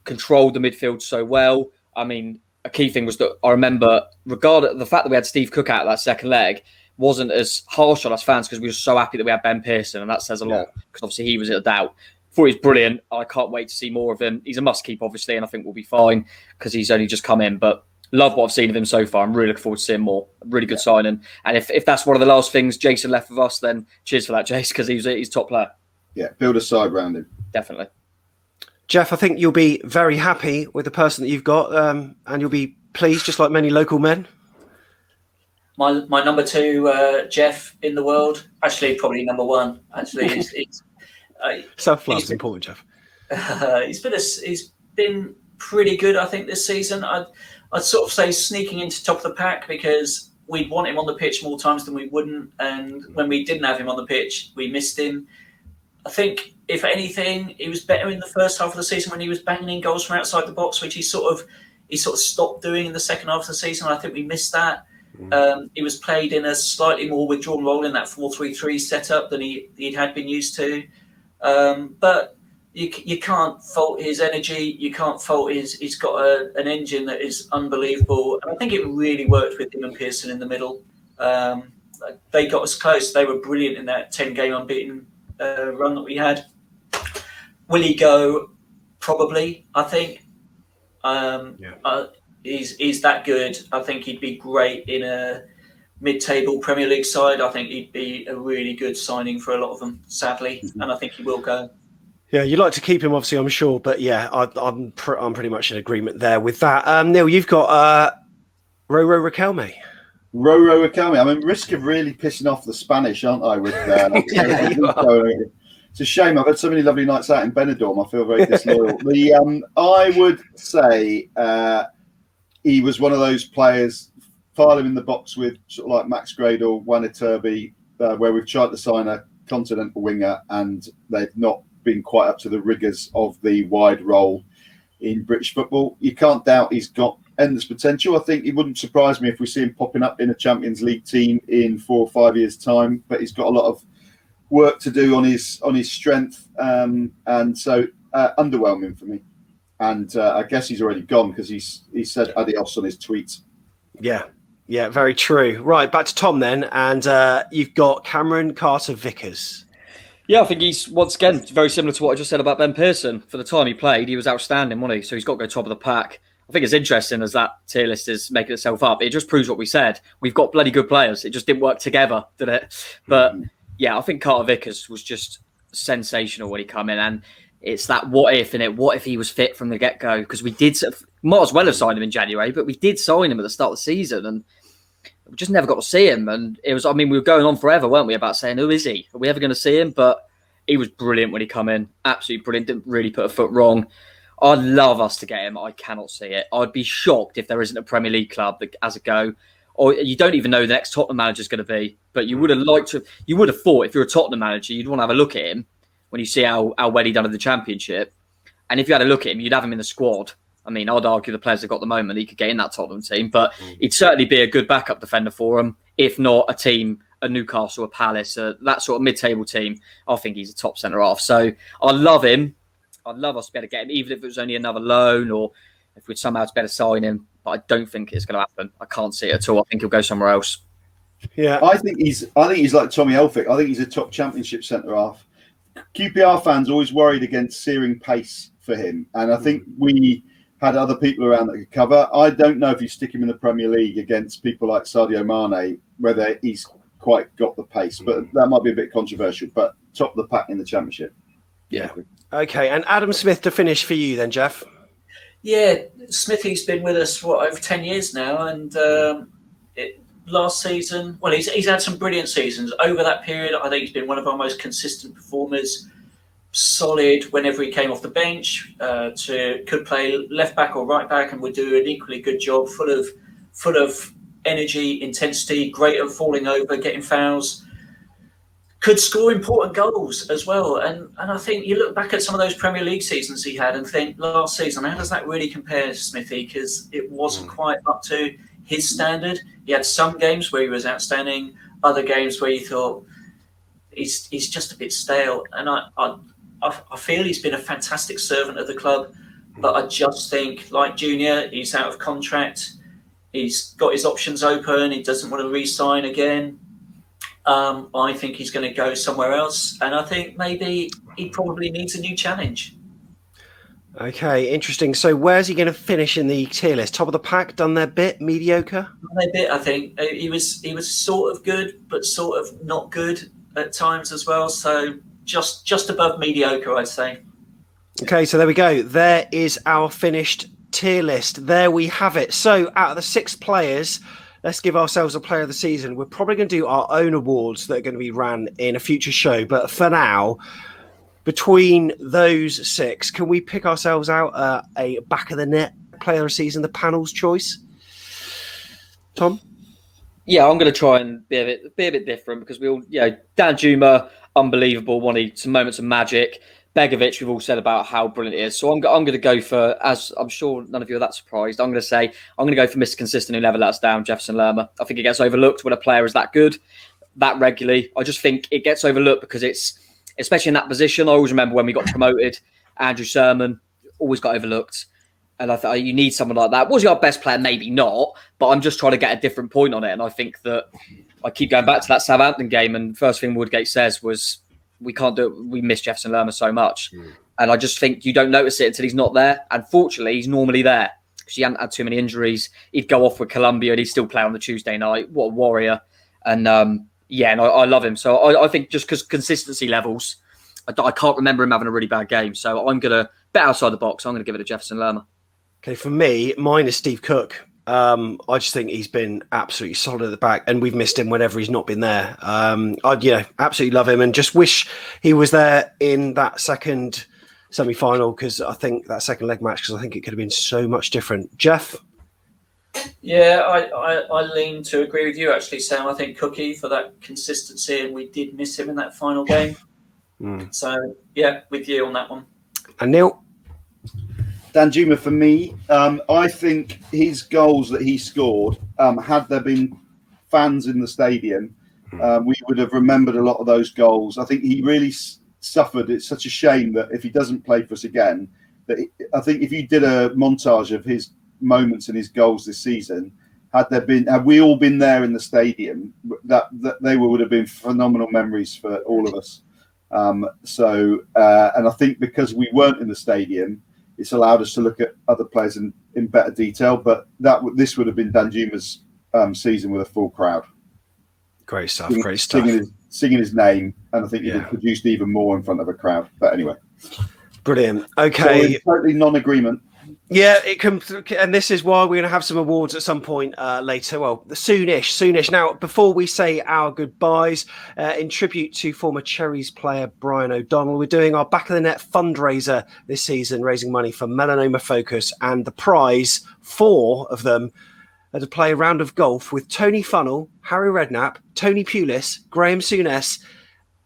[SPEAKER 4] controlled the midfield so well. I mean, a key thing was that I remember, regardless of the fact that we had Steve Cook out of that second leg, wasn't as harsh on us fans because we were so happy that we had Ben Pearson, and that says a lot because obviously he was in a doubt. Thought he was brilliant. I can't wait to see more of him. He's a must keep, obviously, and I think we'll be fine because he's only just come in. But love what I've seen of him so far. I'm really looking forward to seeing more. Really good signing. And if that's one of the last things Jason left with us, then cheers for that, Jace, because he's top player.
[SPEAKER 2] Yeah, build a side round him.
[SPEAKER 4] Definitely.
[SPEAKER 1] Jeff, I think you'll be very happy with the person that you've got, and you'll be pleased, just like many local men.
[SPEAKER 3] My number two, Jeff, in the world, actually probably number one. Actually,
[SPEAKER 1] Self-love is important, Jeff.
[SPEAKER 3] He's been pretty good, I think, this season. I'd sort of say sneaking into top of the pack because we'd want him on the pitch more times than we wouldn't, and when we didn't have him on the pitch, we missed him. I think, if anything, he was better in the first half of the season when he was banging in goals from outside the box, which he sort of stopped doing in the second half of the season. I think we missed that. He was played in a slightly more withdrawn role in that 4-3-3 setup than he had been used to. But you can't fault his energy. You can't fault he's got an engine that is unbelievable. And I think it really worked with him and Pearson in the middle. They got us close. They were brilliant in that 10-game unbeaten run that we had. Will he go? Probably, I think. He's that good. I think he'd be great in a mid-table Premier League side. I think he'd be a really good signing for a lot of them, sadly, and I think he will go.
[SPEAKER 1] Yeah, you'd like to keep him, obviously, I'm sure. But yeah, I'm pretty much in agreement there with that. Neil, you've got Roro Riquelme.
[SPEAKER 2] Roro Riquelme. I'm at risk of really pissing off the Spanish, aren't I? With it's a shame. I've had so many lovely nights out in Benidorm. I feel very disloyal. I would say he was one of those players. File him in the box with sort of like Max Gradle, Juan Iturbi, where we've tried to sign a continental winger and they've not been quite up to the rigours of the wide role in British football. You can't doubt he's got endless potential. I think it wouldn't surprise me if we see him popping up in a Champions League team in 4 or 5 years' time. But he's got a lot of work to do on his strength, and so underwhelming for me. And I guess he's already gone because he said adios on his tweets.
[SPEAKER 1] Yeah, very true. Right, back to Tom then, and you've got Cameron Carter-Vickers.
[SPEAKER 4] Yeah, I think he's, once again, very similar to what I just said about Ben Pearson. For the time he played, he was outstanding, wasn't he? So he's got to go top of the pack. I think it's interesting as that tier list is making itself up. It just proves what we said. We've got bloody good players. It just didn't work together, did it? But yeah, I think Carter-Vickers was just sensational when he came in. And it's that what if in it. What if he was fit from the get-go? Because we did might as well have signed him in January, but we did sign him at the start of the season. And we just never got to see him. And it was, I mean, we were going on forever, weren't we, about saying, who is he? Are we ever going to see him? But he was brilliant when he come in. Absolutely brilliant. Didn't really put a foot wrong. I'd love us to get him. I cannot see it. I'd be shocked if there isn't a Premier League club that has a go. Or you don't even know who the next Tottenham manager is going to be. But you would have thought if you're a Tottenham manager, you'd want to have a look at him when you see how well he done in the Championship. And if you had a look at him, you'd have him in the squad. I mean, I'd argue the players they've got at the moment, he could get in that Tottenham team. But he'd certainly be a good backup defender for them. If not a team, a Newcastle, a Palace, that sort of mid-table team, I think he's a top centre-half. So I love him. I'd love us to be able to get him, even if it was only another loan or if we'd somehow better sign him. But I don't think it's going to happen. I can't see it at all. I think he'll go somewhere else.
[SPEAKER 1] Yeah,
[SPEAKER 2] I think he's like Tommy Elphick. I think he's a top Championship centre-half. QPR fans always worried against searing pace for him. And I think we had other people around that could cover. I don't know if you stick him in the Premier League against people like Sadio Mane, whether he's quite got the pace. But that might be a bit controversial. But top of the pack in the Championship.
[SPEAKER 1] Yeah. Okay, and Adam Smith to finish for you then, Jeff.
[SPEAKER 3] Yeah, Smithy's been with us over 10 years now, and last season, well, he's had some brilliant seasons over that period. I think he's been one of our most consistent performers. Solid whenever he came off the bench. Could play left back or right back, and would do an equally good job. Full of energy, intensity, great at falling over, getting fouls. Could score important goals as well. And I think you look back at some of those Premier League seasons he had and think last season, how does that really compare to Smithy? Because it wasn't quite up to his standard. He had some games where he was outstanding, other games where you thought he's just a bit stale. And I feel he's been a fantastic servant of the club, but I just think, like Junior, he's out of contract. He's got his options open. He doesn't want to re-sign again. I think he's going to go somewhere else, and I think maybe he probably needs a new challenge.
[SPEAKER 1] Okay, interesting. So where's he going to finish in the tier list? Top of the pack, done their bit, mediocre?
[SPEAKER 3] Done their bit, I think. He was sort of good, but sort of not good at times as well. So just above mediocre, I'd say.
[SPEAKER 1] Okay, so there we go. There is our finished tier list. There we have it. So out of the 6 players, let's give ourselves a player of the season. We're probably going to do our own awards that are going to be ran in a future show. But for now, between those 6, can we pick ourselves out a back of the net player of the season, the panel's choice? Tom?
[SPEAKER 4] Yeah, I'm going to try and be a bit different because we all, Dan Juma, unbelievable, wanted some moments of magic. Begovic, we've all said about how brilliant it is. So I'm going to go for, as I'm sure none of you are that surprised, I'm going to go for Mr. Consistent who never let us down, Jefferson Lerma. I think it gets overlooked when a player is that good, that regularly. I just think it gets overlooked because it's, especially in that position, I always remember when we got promoted, Andrew Sermon always got overlooked. And I thought you need someone like that. Was he our best player? Maybe not. But I'm just trying to get a different point on it. And I think that I keep going back to that Southampton game. And the first thing Woodgate says was, we can't do it. We miss Jefferson Lerma so much. And I just think you don't notice it until he's not there. And fortunately, he's normally there because he hadn't had too many injuries. He'd go off with Colombia and he'd still play on the Tuesday night. What a warrior. And and I love him. So I think just because consistency levels, I can't remember him having a really bad game. So I'm going to bet outside the box. I'm going to give it to Jefferson Lerma.
[SPEAKER 1] Okay, for me, mine is Steve Cook. I just think he's been absolutely solid at the back, and we've missed him whenever he's not been there. I absolutely love him, and just wish he was there in that second semi-final, because I think that second leg match, because I think it could have been so much different. Jeff?
[SPEAKER 3] Yeah, I lean to agree with you, actually, Sam. I think Cookie for that consistency, and we did miss him in that final game. So, yeah, with you on that one.
[SPEAKER 1] And Neil?
[SPEAKER 2] Danjuma for me. I think his goals that he scored, had there been fans in the stadium, we would have remembered a lot of those goals. I think he really suffered. It's such a shame that if he doesn't play for us again, I think if you did a montage of his moments and his goals this season, had we all been there in the stadium, that they would have been phenomenal memories for all of us. And I think because we weren't in the stadium, it's allowed us to look at other players in better detail. But this would have been Danjuma's season with a full crowd.
[SPEAKER 1] Great stuff.
[SPEAKER 2] Singing his name, and I think he'd have produced even more in front of a crowd. But anyway,
[SPEAKER 1] brilliant. Okay,
[SPEAKER 2] so totally non-agreement.
[SPEAKER 1] Yeah, and this is why we're going to have some awards at some point later. Well, soonish. Now, before we say our goodbyes, in tribute to former Cherries player Brian O'Donnell, we're doing our Back of the Net fundraiser this season, raising money for Melanoma Focus, and the prize, 4 of them, are to play a round of golf with Tony Funnell, Harry Redknapp, Tony Pulis, Graham Souness,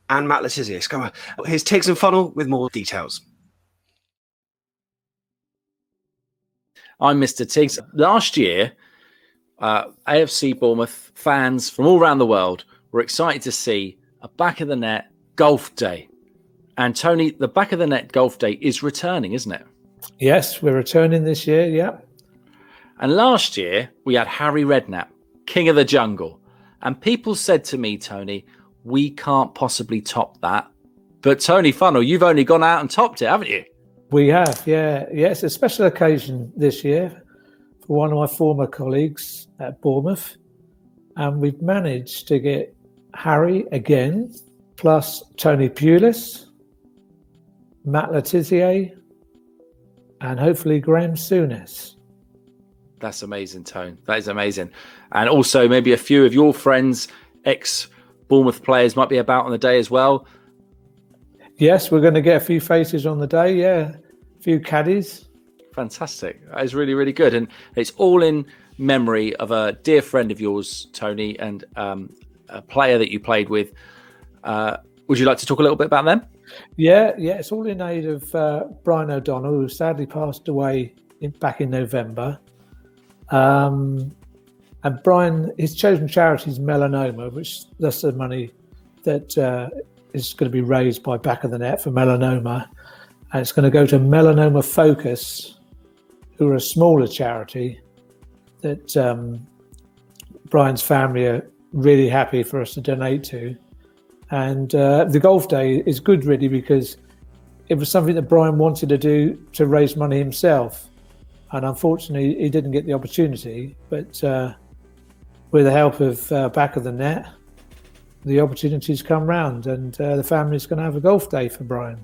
[SPEAKER 1] and Matt Letizia. Come on, here's Tigz and Funnell with more details.
[SPEAKER 5] I'm Mr. Tigz. Last year, AFC Bournemouth fans from all around the world were excited to see a Back of the Net golf day. And Tony, the Back of the Net golf day is returning, isn't it?
[SPEAKER 6] Yes, we're returning this year, yeah.
[SPEAKER 5] And last year, we had Harry Redknapp, King of the Jungle. And people said to me, Tony, we can't possibly top that. But Tony Funnell, you've only gone out and topped it, haven't you?
[SPEAKER 6] We have, yeah. It's a special occasion this year for one of my former colleagues at Bournemouth. And we've managed to get Harry again, plus Tony Pulis, Matt Letizia, and hopefully Graham Souness.
[SPEAKER 5] That's amazing, Tone. That is amazing. And also maybe a few of your friends, ex-Bournemouth players, might be about on the day as well.
[SPEAKER 6] Yes, we're going to get a few faces on the day, yeah. A few caddies.
[SPEAKER 5] Fantastic. That is really, really good. And it's all in memory of a dear friend of yours, Tony, and a player that you played with. Would you like to talk a little bit about them?
[SPEAKER 6] Yeah. It's all in aid of Brian O'Donnell, who sadly passed away back in November. And Brian, his chosen charity is melanoma, which that's the money that is going to be raised by Back of the Net for melanoma. And it's going to go to Melanoma Focus, who are a smaller charity that Brian's family are really happy for us to donate to. And the golf day is good, really, because it was something that Brian wanted to do to raise money himself. And unfortunately, he didn't get the opportunity. But with the help of Back of the Net, the opportunities come round, and the family's going to have a golf day for Brian.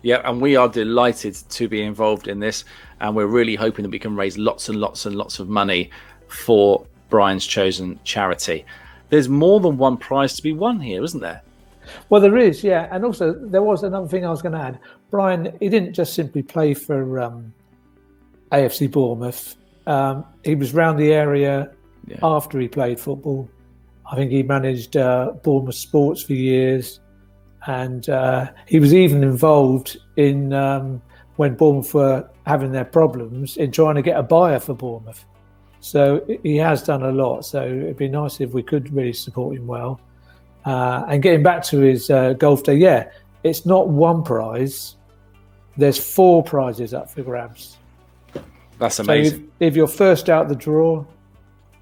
[SPEAKER 5] Yeah, and we are delighted to be involved in this, and we're really hoping that we can raise lots and lots and lots of money for Brian's chosen charity. There's more than one prize to be won here, isn't there?
[SPEAKER 6] Well, there is, yeah. And also, there was another thing I was going to add. Brian, he didn't just simply play for AFC Bournemouth. He was round the area after he played football. I think he managed Bournemouth Sports for years. And he was even involved in, when Bournemouth were having their problems, in trying to get a buyer for Bournemouth. So he has done a lot. So it'd be nice if we could really support him well. And getting back to his golf day, it's not one prize. There's 4 prizes up for grabs.
[SPEAKER 5] That's amazing.
[SPEAKER 6] So if you're first out the draw,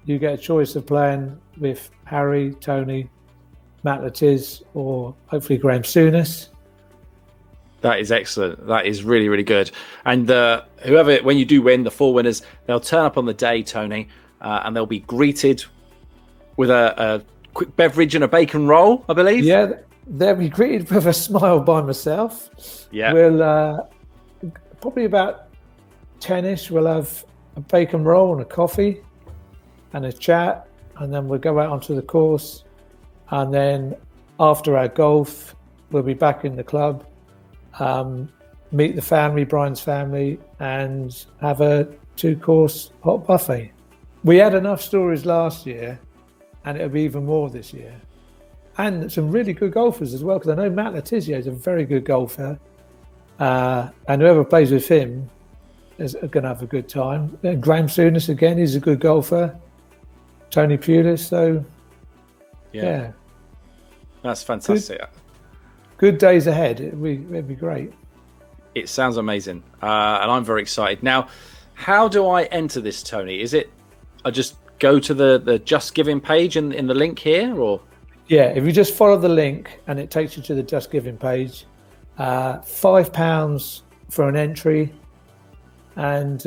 [SPEAKER 6] you get a choice of playing with Harry, Tony, Matt Letizia, or hopefully Graham Souness.
[SPEAKER 5] That is excellent. That is really, really good. And whoever, when you do win, the 4 winners, they'll turn up on the day, Tony, and they'll be greeted with a quick beverage and a bacon roll, I believe.
[SPEAKER 6] Yeah, they'll be greeted with a smile by myself.
[SPEAKER 5] Yeah.
[SPEAKER 6] We'll probably about 10ish. We'll have a bacon roll and a coffee and a chat, and then we'll go out onto the course. And then after our golf, we'll be back in the club, meet the family, Brian's family, and have a 2-course hot buffet. We had enough stories last year, and it'll be even more this year. And some really good golfers as well, because I know Matt Letizia is a very good golfer, and whoever plays with him is going to have a good time. And Graham Souness, again, he's a good golfer. Tony Pulis, so yeah.
[SPEAKER 5] That's fantastic.
[SPEAKER 6] Good days ahead. It'd be great.
[SPEAKER 5] It sounds amazing, and I'm very excited. Now, how do I enter this, Tony? Is it I just go to the Just Giving page in the link here, or?
[SPEAKER 6] Yeah, if you just follow the link and it takes you to the Just Giving page, £5 for an entry. And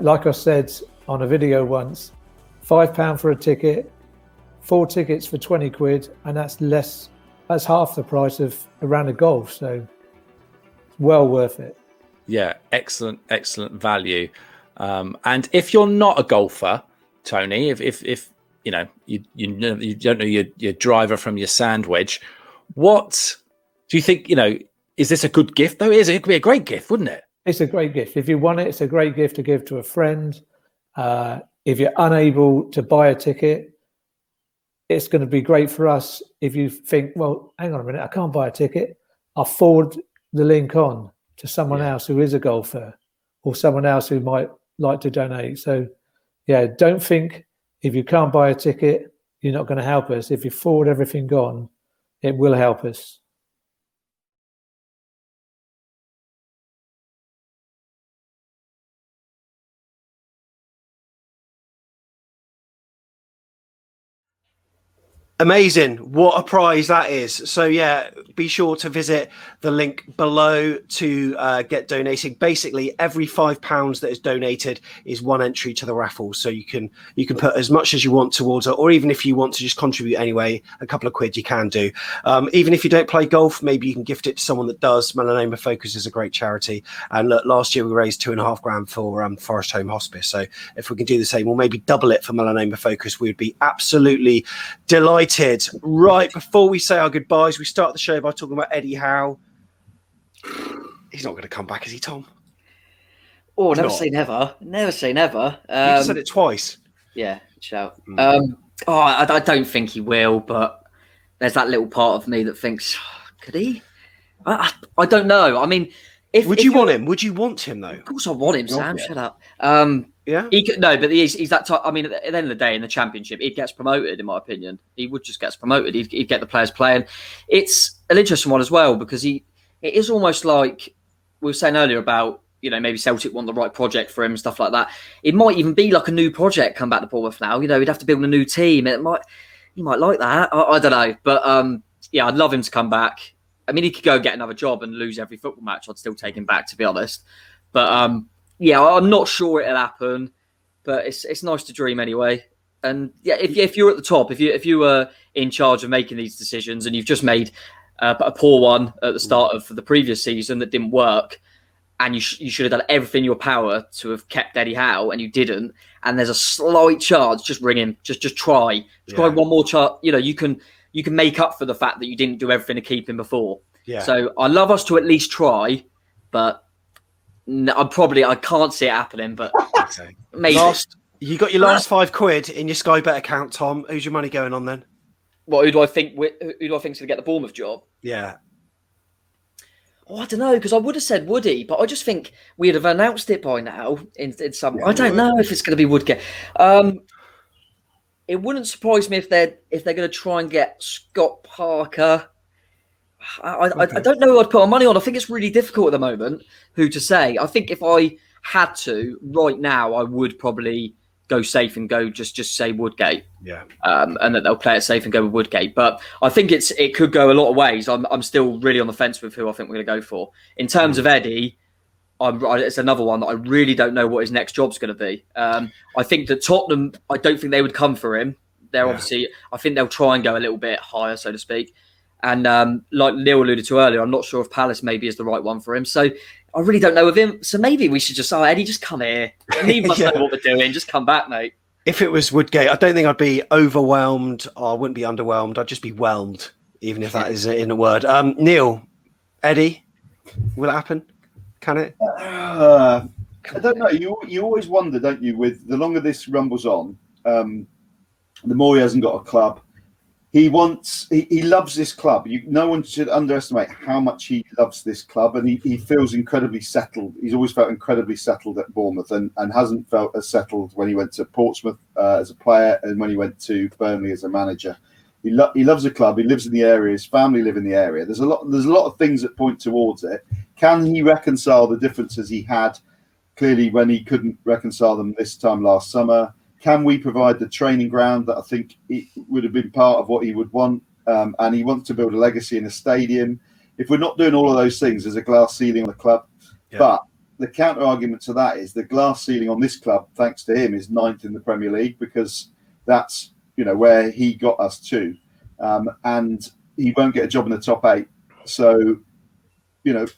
[SPEAKER 6] like I said on a video once, £5 for a ticket, 4 tickets for 20 quid, and that's half the price of a round of golf. So well worth it.
[SPEAKER 5] Yeah, excellent value. And if you're not a golfer, Tony, if you know you don't know your driver from your sandwich, what do you think? Is this a good gift though? It could be a great gift, wouldn't it?
[SPEAKER 6] It's a great gift. If you want it, it's a great gift to give to a friend. If you're unable to buy a ticket, it's going to be great for us. If you think, well, hang on a minute, I can't buy a ticket, I'll forward the link on to someone else who is a golfer or someone else who might like to donate. So yeah, don't think if you can't buy a ticket, you're not going to help us. If you forward everything on, it will help us.
[SPEAKER 1] Amazing. What a prize that is. So yeah, be sure to visit the link below to get donating. Basically, every £5 that is donated is one entry to the raffle. So you can put as much as you want towards it, or even if you want to just contribute anyway, a couple of quid you can do. Even if you don't play golf, maybe you can gift it to someone that does. Melanoma Focus is a great charity. And look, last year we raised £2.5 for Forest Home Hospice. So if we can do the same, or maybe double it for Melanoma Focus, we'd be absolutely delighted. Right before we say our goodbyes, we start the show by talking about Eddie Howe. He's not going to come back, is he, Tom?
[SPEAKER 4] Oh, never say never. Never say never.
[SPEAKER 1] You just said it twice.
[SPEAKER 4] Yeah, shout. I don't think he will, but there's that little part of me that thinks, could he? I don't know. I mean,
[SPEAKER 1] would you want him? Would you want him though?
[SPEAKER 4] Of course, I want him, Sam. Shut up.
[SPEAKER 1] Yeah.
[SPEAKER 4] He could, no, but he's that type. I mean, at the end of the day, in the Championship, he gets promoted. In my opinion, he would just get promoted. He'd get the players playing. It's an interesting one as well because it is almost like we were saying earlier about maybe Celtic want the right project for him and stuff like that. It might even be like a new project come back to Bournemouth now. He'd have to build a new team. He might like that. I don't know, but I'd love him to come back. I mean, he could go get another job and lose every football match. I'd still take him back, to be honest. But I'm not sure it'll happen. But it's nice to dream anyway. And yeah, if you're at the top, if you were in charge of making these decisions, and you've just made a poor one at the start of the previous season that didn't work, and you should have done everything in your power to have kept Eddie Howe, and you didn't, and there's a slight chance, just ring him, just try, try one more chance. You can make up for the fact that you didn't do everything to keep him before. Yeah. So I love us to at least try, but I can't see it happening. But maybe
[SPEAKER 1] you got your last £5 in your Sky Bet account, Tom. Who's your money going on then?
[SPEAKER 4] Who do I think is going to get the Bournemouth job? Yeah. Oh, I don't know, because I would have said Woody, but I just think we'd have announced it by now. In some, I don't know if it's going to be Woodgate. It wouldn't surprise me if they're going to try and get Scott Parker. I don't know who I'd put my money on. I think it's really difficult at the moment who to say. I think if I had to right now, I would probably go safe and go just say Woodgate. Yeah. And that they'll play it safe and go with Woodgate. But I think it could go a lot of ways. I'm still really on the fence with who I think we're going to go for. In terms of Eddie, it's another one that I really don't know what his next job's going to be. I think that Tottenham, I don't think they would come for him. They're obviously, I think they'll try and go a little bit higher, so to speak. And like Neil alluded to earlier, I'm not sure if Palace maybe is the right one for him. So I really don't know with him. So maybe we should just say, Eddie, just come here. Leave us know what we're doing. Just come back, mate.
[SPEAKER 1] If it was Woodgate, I don't think I'd be overwhelmed, or I wouldn't be underwhelmed. I'd just be whelmed, even if that is in a word. Neil, Eddie, will it happen? Can it?
[SPEAKER 2] I don't know. You always wonder, don't you, with the longer this rumbles on, the more he hasn't got a club. He loves this club. No one should underestimate how much he loves this club, and he feels incredibly settled. He's always felt incredibly settled at Bournemouth, and hasn't felt as settled when he went to Portsmouth as a player and when he went to Burnley as a manager. He loves the club. He lives in the area. His family live in the area. There's a lot of things that point towards it. Can he reconcile the differences he had clearly when he couldn't reconcile them this time last summer? Can we provide the training ground that I think it would have been part of what he would want? And he wants to build a legacy in a stadium. If we're not doing all of those things, there's a glass ceiling on the club. Yeah. But the counter argument to that is the glass ceiling on this club, thanks to him, is 9th in the Premier League, because that's where he got us to. And he won't get a job in the top 8. So,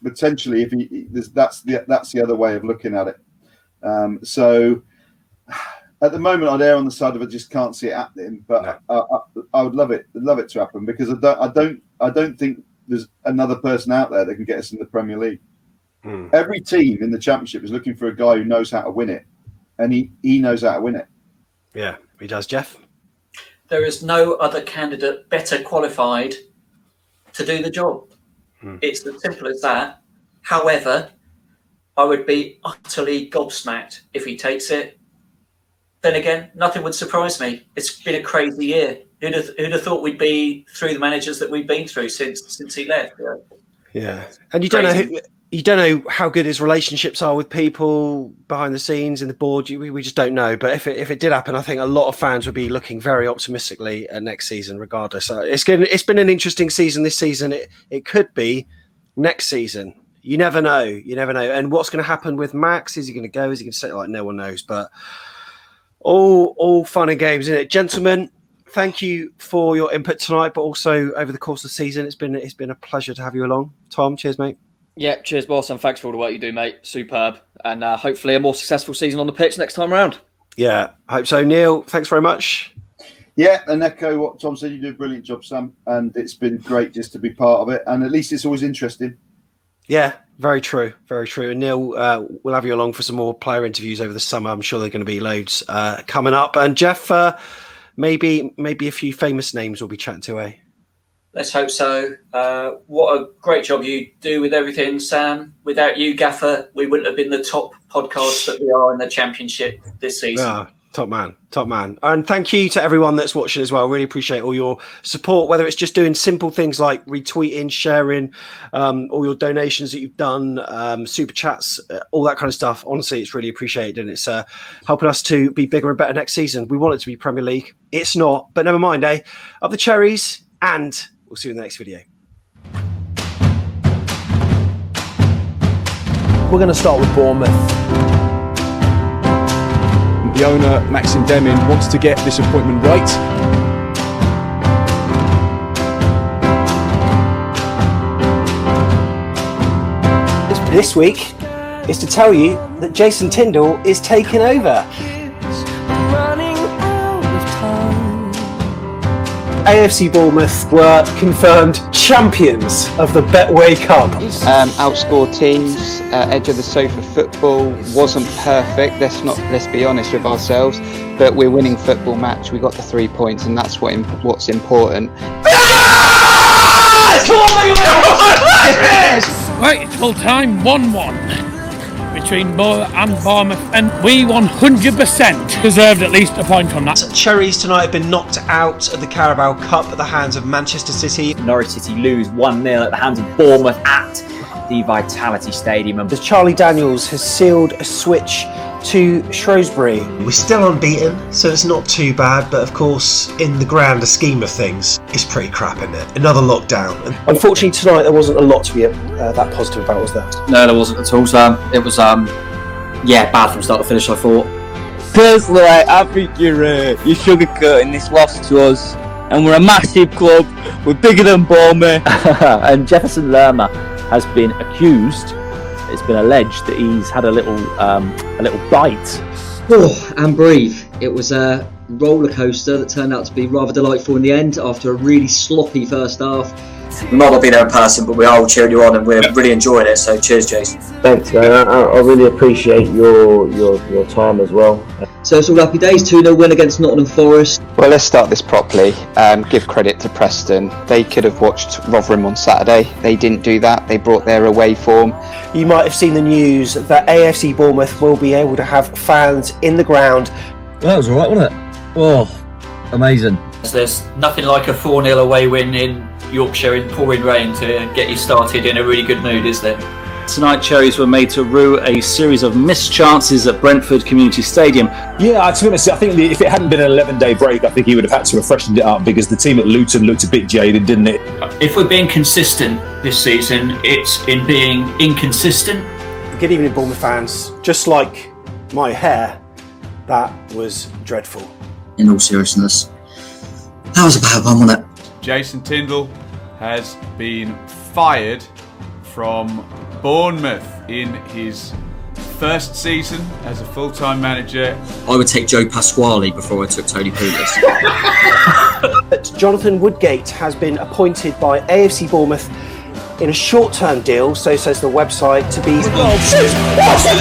[SPEAKER 2] potentially, if that's the other way of looking at it. So. At the moment, I'd err on the side of I just can't see it happening, but no. I would love it to happen, because I don't think there's another person out there that can get us in the Premier League. Every team in the Championship is looking for a guy who knows how to win it, and he knows how to win it.
[SPEAKER 1] Yeah, he does, Jeff.
[SPEAKER 3] There is no other candidate better qualified to do the job. It's as simple as that. However, I would be utterly gobsmacked if he takes it. Then again, nothing would surprise me. It's been a crazy year. Who'd have thought we'd be through the managers that we've been through since he left?
[SPEAKER 1] Yeah, and you don't know how good his relationships are with people behind the scenes in the board. We just don't know. But if it did happen, I think a lot of fans would be looking very optimistically at next season, regardless. So it's been an interesting season this season. It could be next season. You never know. And what's going to happen with Max? Is he going to go? Is he going to stay? Like, no one knows. But all fun and games, isn't it, gentlemen? Thank you for your input tonight, but also over the course of the season, it's been a pleasure to have you along. Tom, cheers, mate.
[SPEAKER 4] Yeah, cheers, boss, and thanks for all the work you do, mate. Superb, and hopefully a more successful season on the pitch next time around.
[SPEAKER 1] Yeah, I hope so. Neil, thanks very much.
[SPEAKER 2] Yeah, and echo what Tom said. You do a brilliant job, Sam, and it's been great just to be part of it. And at least it's always interesting.
[SPEAKER 1] Yeah, very true, very true. And Neil, we'll have you along for some more player interviews over the summer. I'm sure there are going to be loads coming up. And Jeff, maybe a few famous names we'll be chatting to, eh?
[SPEAKER 3] Let's hope so. What a great job you do with everything, Sam. Without you, Gaffer, we wouldn't have been the top podcast that we are in the Championship this season.
[SPEAKER 1] Yeah. Top man. And thank you to everyone that's watching as well. Really appreciate all your support, whether it's just doing simple things like retweeting, sharing, all your donations that you've done, super chats, all that kind of stuff. Honestly, it's really appreciated, and it's helping us to be bigger and better next season. We want it to be Premier League. It's not, but never mind, eh? Up the cherries, and we'll see you in the next video.
[SPEAKER 7] We're going to start with Bournemouth. The owner, Maxim Demin, wants to get this appointment right.
[SPEAKER 1] This week is to tell you that Jason Tindall is taking over. AFC Bournemouth were confirmed champions of the Betway Cup.
[SPEAKER 8] Outscore teams, edge of the sofa football wasn't perfect. Let's be honest with ourselves, but we're winning football match. We got the 3 points, and that's what's important.
[SPEAKER 9] Right, it's full time, 1-1 between Borough and Bournemouth, and we 100% deserved at least a point from that.
[SPEAKER 1] Cherries tonight have been knocked out of the Carabao Cup at the hands of Manchester City.
[SPEAKER 10] Norwich City lose 1-0 at the hands of Bournemouth at the Vitality Stadium.
[SPEAKER 1] As Charlie Daniels has sealed a switch to Shrewsbury. We're still unbeaten, so it's not too bad, but of course, in the grander scheme of things, it's pretty crap, isn't it? Another lockdown. Unfortunately, tonight there wasn't a lot to be that positive about, was there?
[SPEAKER 4] No, there wasn't at all, Sam. It was, bad from start to finish, I thought.
[SPEAKER 8] Personally, I think you're sugarcoating this loss to us.
[SPEAKER 11] and we're a massive club. We're bigger than Bournemouth.
[SPEAKER 5] And Jefferson Lerma has been accused. It's been alleged that he's had a little bite.
[SPEAKER 4] Oh, and breathe. It was a roller coaster that turned out to be rather delightful in the end after a really sloppy first half.
[SPEAKER 12] We might not be there in person, but we are all cheering you on and we're really enjoying it. So cheers, Jason.
[SPEAKER 13] Thanks, man. I really appreciate your time as well.
[SPEAKER 4] So it's all happy days. 2-0 win against Nottingham Forest.
[SPEAKER 8] Well, let's start this properly. Give credit to Preston. They could have watched Rotherham on Saturday. They didn't do that. They brought their away form.
[SPEAKER 1] You might have seen the news that AFC Bournemouth will be able to have fans in the ground.
[SPEAKER 11] Well, that was all right, wasn't it? Oh, amazing.
[SPEAKER 3] There's nothing like a 4-0 away win in Yorkshire in pouring rain to get you started in a really good mood, is there?
[SPEAKER 5] Tonight, Cherries were made to rue a series of missed chances at Brentford Community Stadium.
[SPEAKER 7] Yeah, to be honest, I think if it hadn't been an 11-day break, I think he would have had to have freshened it up because the team at Luton looked a bit jaded, didn't it?
[SPEAKER 3] If we're being consistent this season, it's in being inconsistent.
[SPEAKER 1] Good evening, Bournemouth fans. Just like my hair, that was dreadful.
[SPEAKER 12] In all seriousness, that was a bad one, wasn't it?
[SPEAKER 14] Jason Tindall has been fired from Bournemouth in his first season as a full-time manager.
[SPEAKER 12] I would take Joe Pasquale before I took Tony Pulis.
[SPEAKER 1] Jonathan Woodgate has been appointed by AFC Bournemouth in a short-term deal, so says the website, to be...
[SPEAKER 15] What's a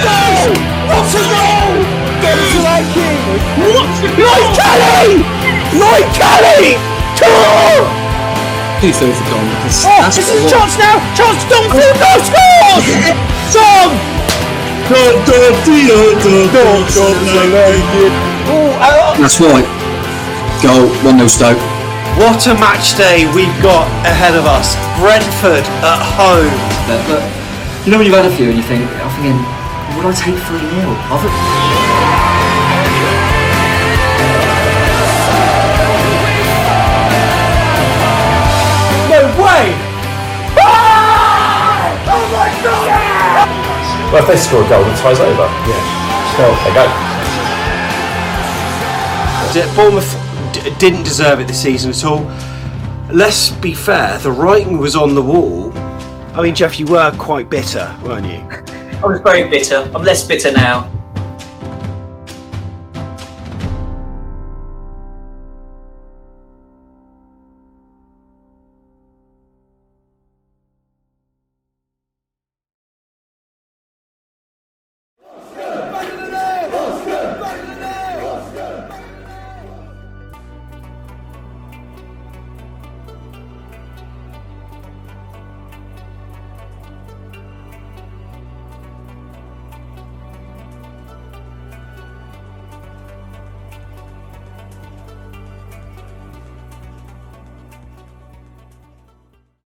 [SPEAKER 15] goal? What's a goal? Get to that king! What's a goal? Lloyd Kelly!
[SPEAKER 12] Who threw the goal?
[SPEAKER 15] This is a chance now! Chance to Donfield! No scores! Tom!
[SPEAKER 12] That's right. Goal, 1-0 Stoke.
[SPEAKER 1] What a match day we've got ahead of us. Brentford at home.
[SPEAKER 12] But you know when you've had a few and you think, I'm thinking, would I take 3-0?
[SPEAKER 15] No way! Oh my God!
[SPEAKER 16] Well, if they score a goal, the tie's over. Yeah. Still, they go.
[SPEAKER 1] Bournemouth didn't deserve it this season at all. Let's be fair, the writing was on the wall. I mean, Jeff, you were quite bitter, weren't you?
[SPEAKER 3] I was very bitter. I'm less bitter now.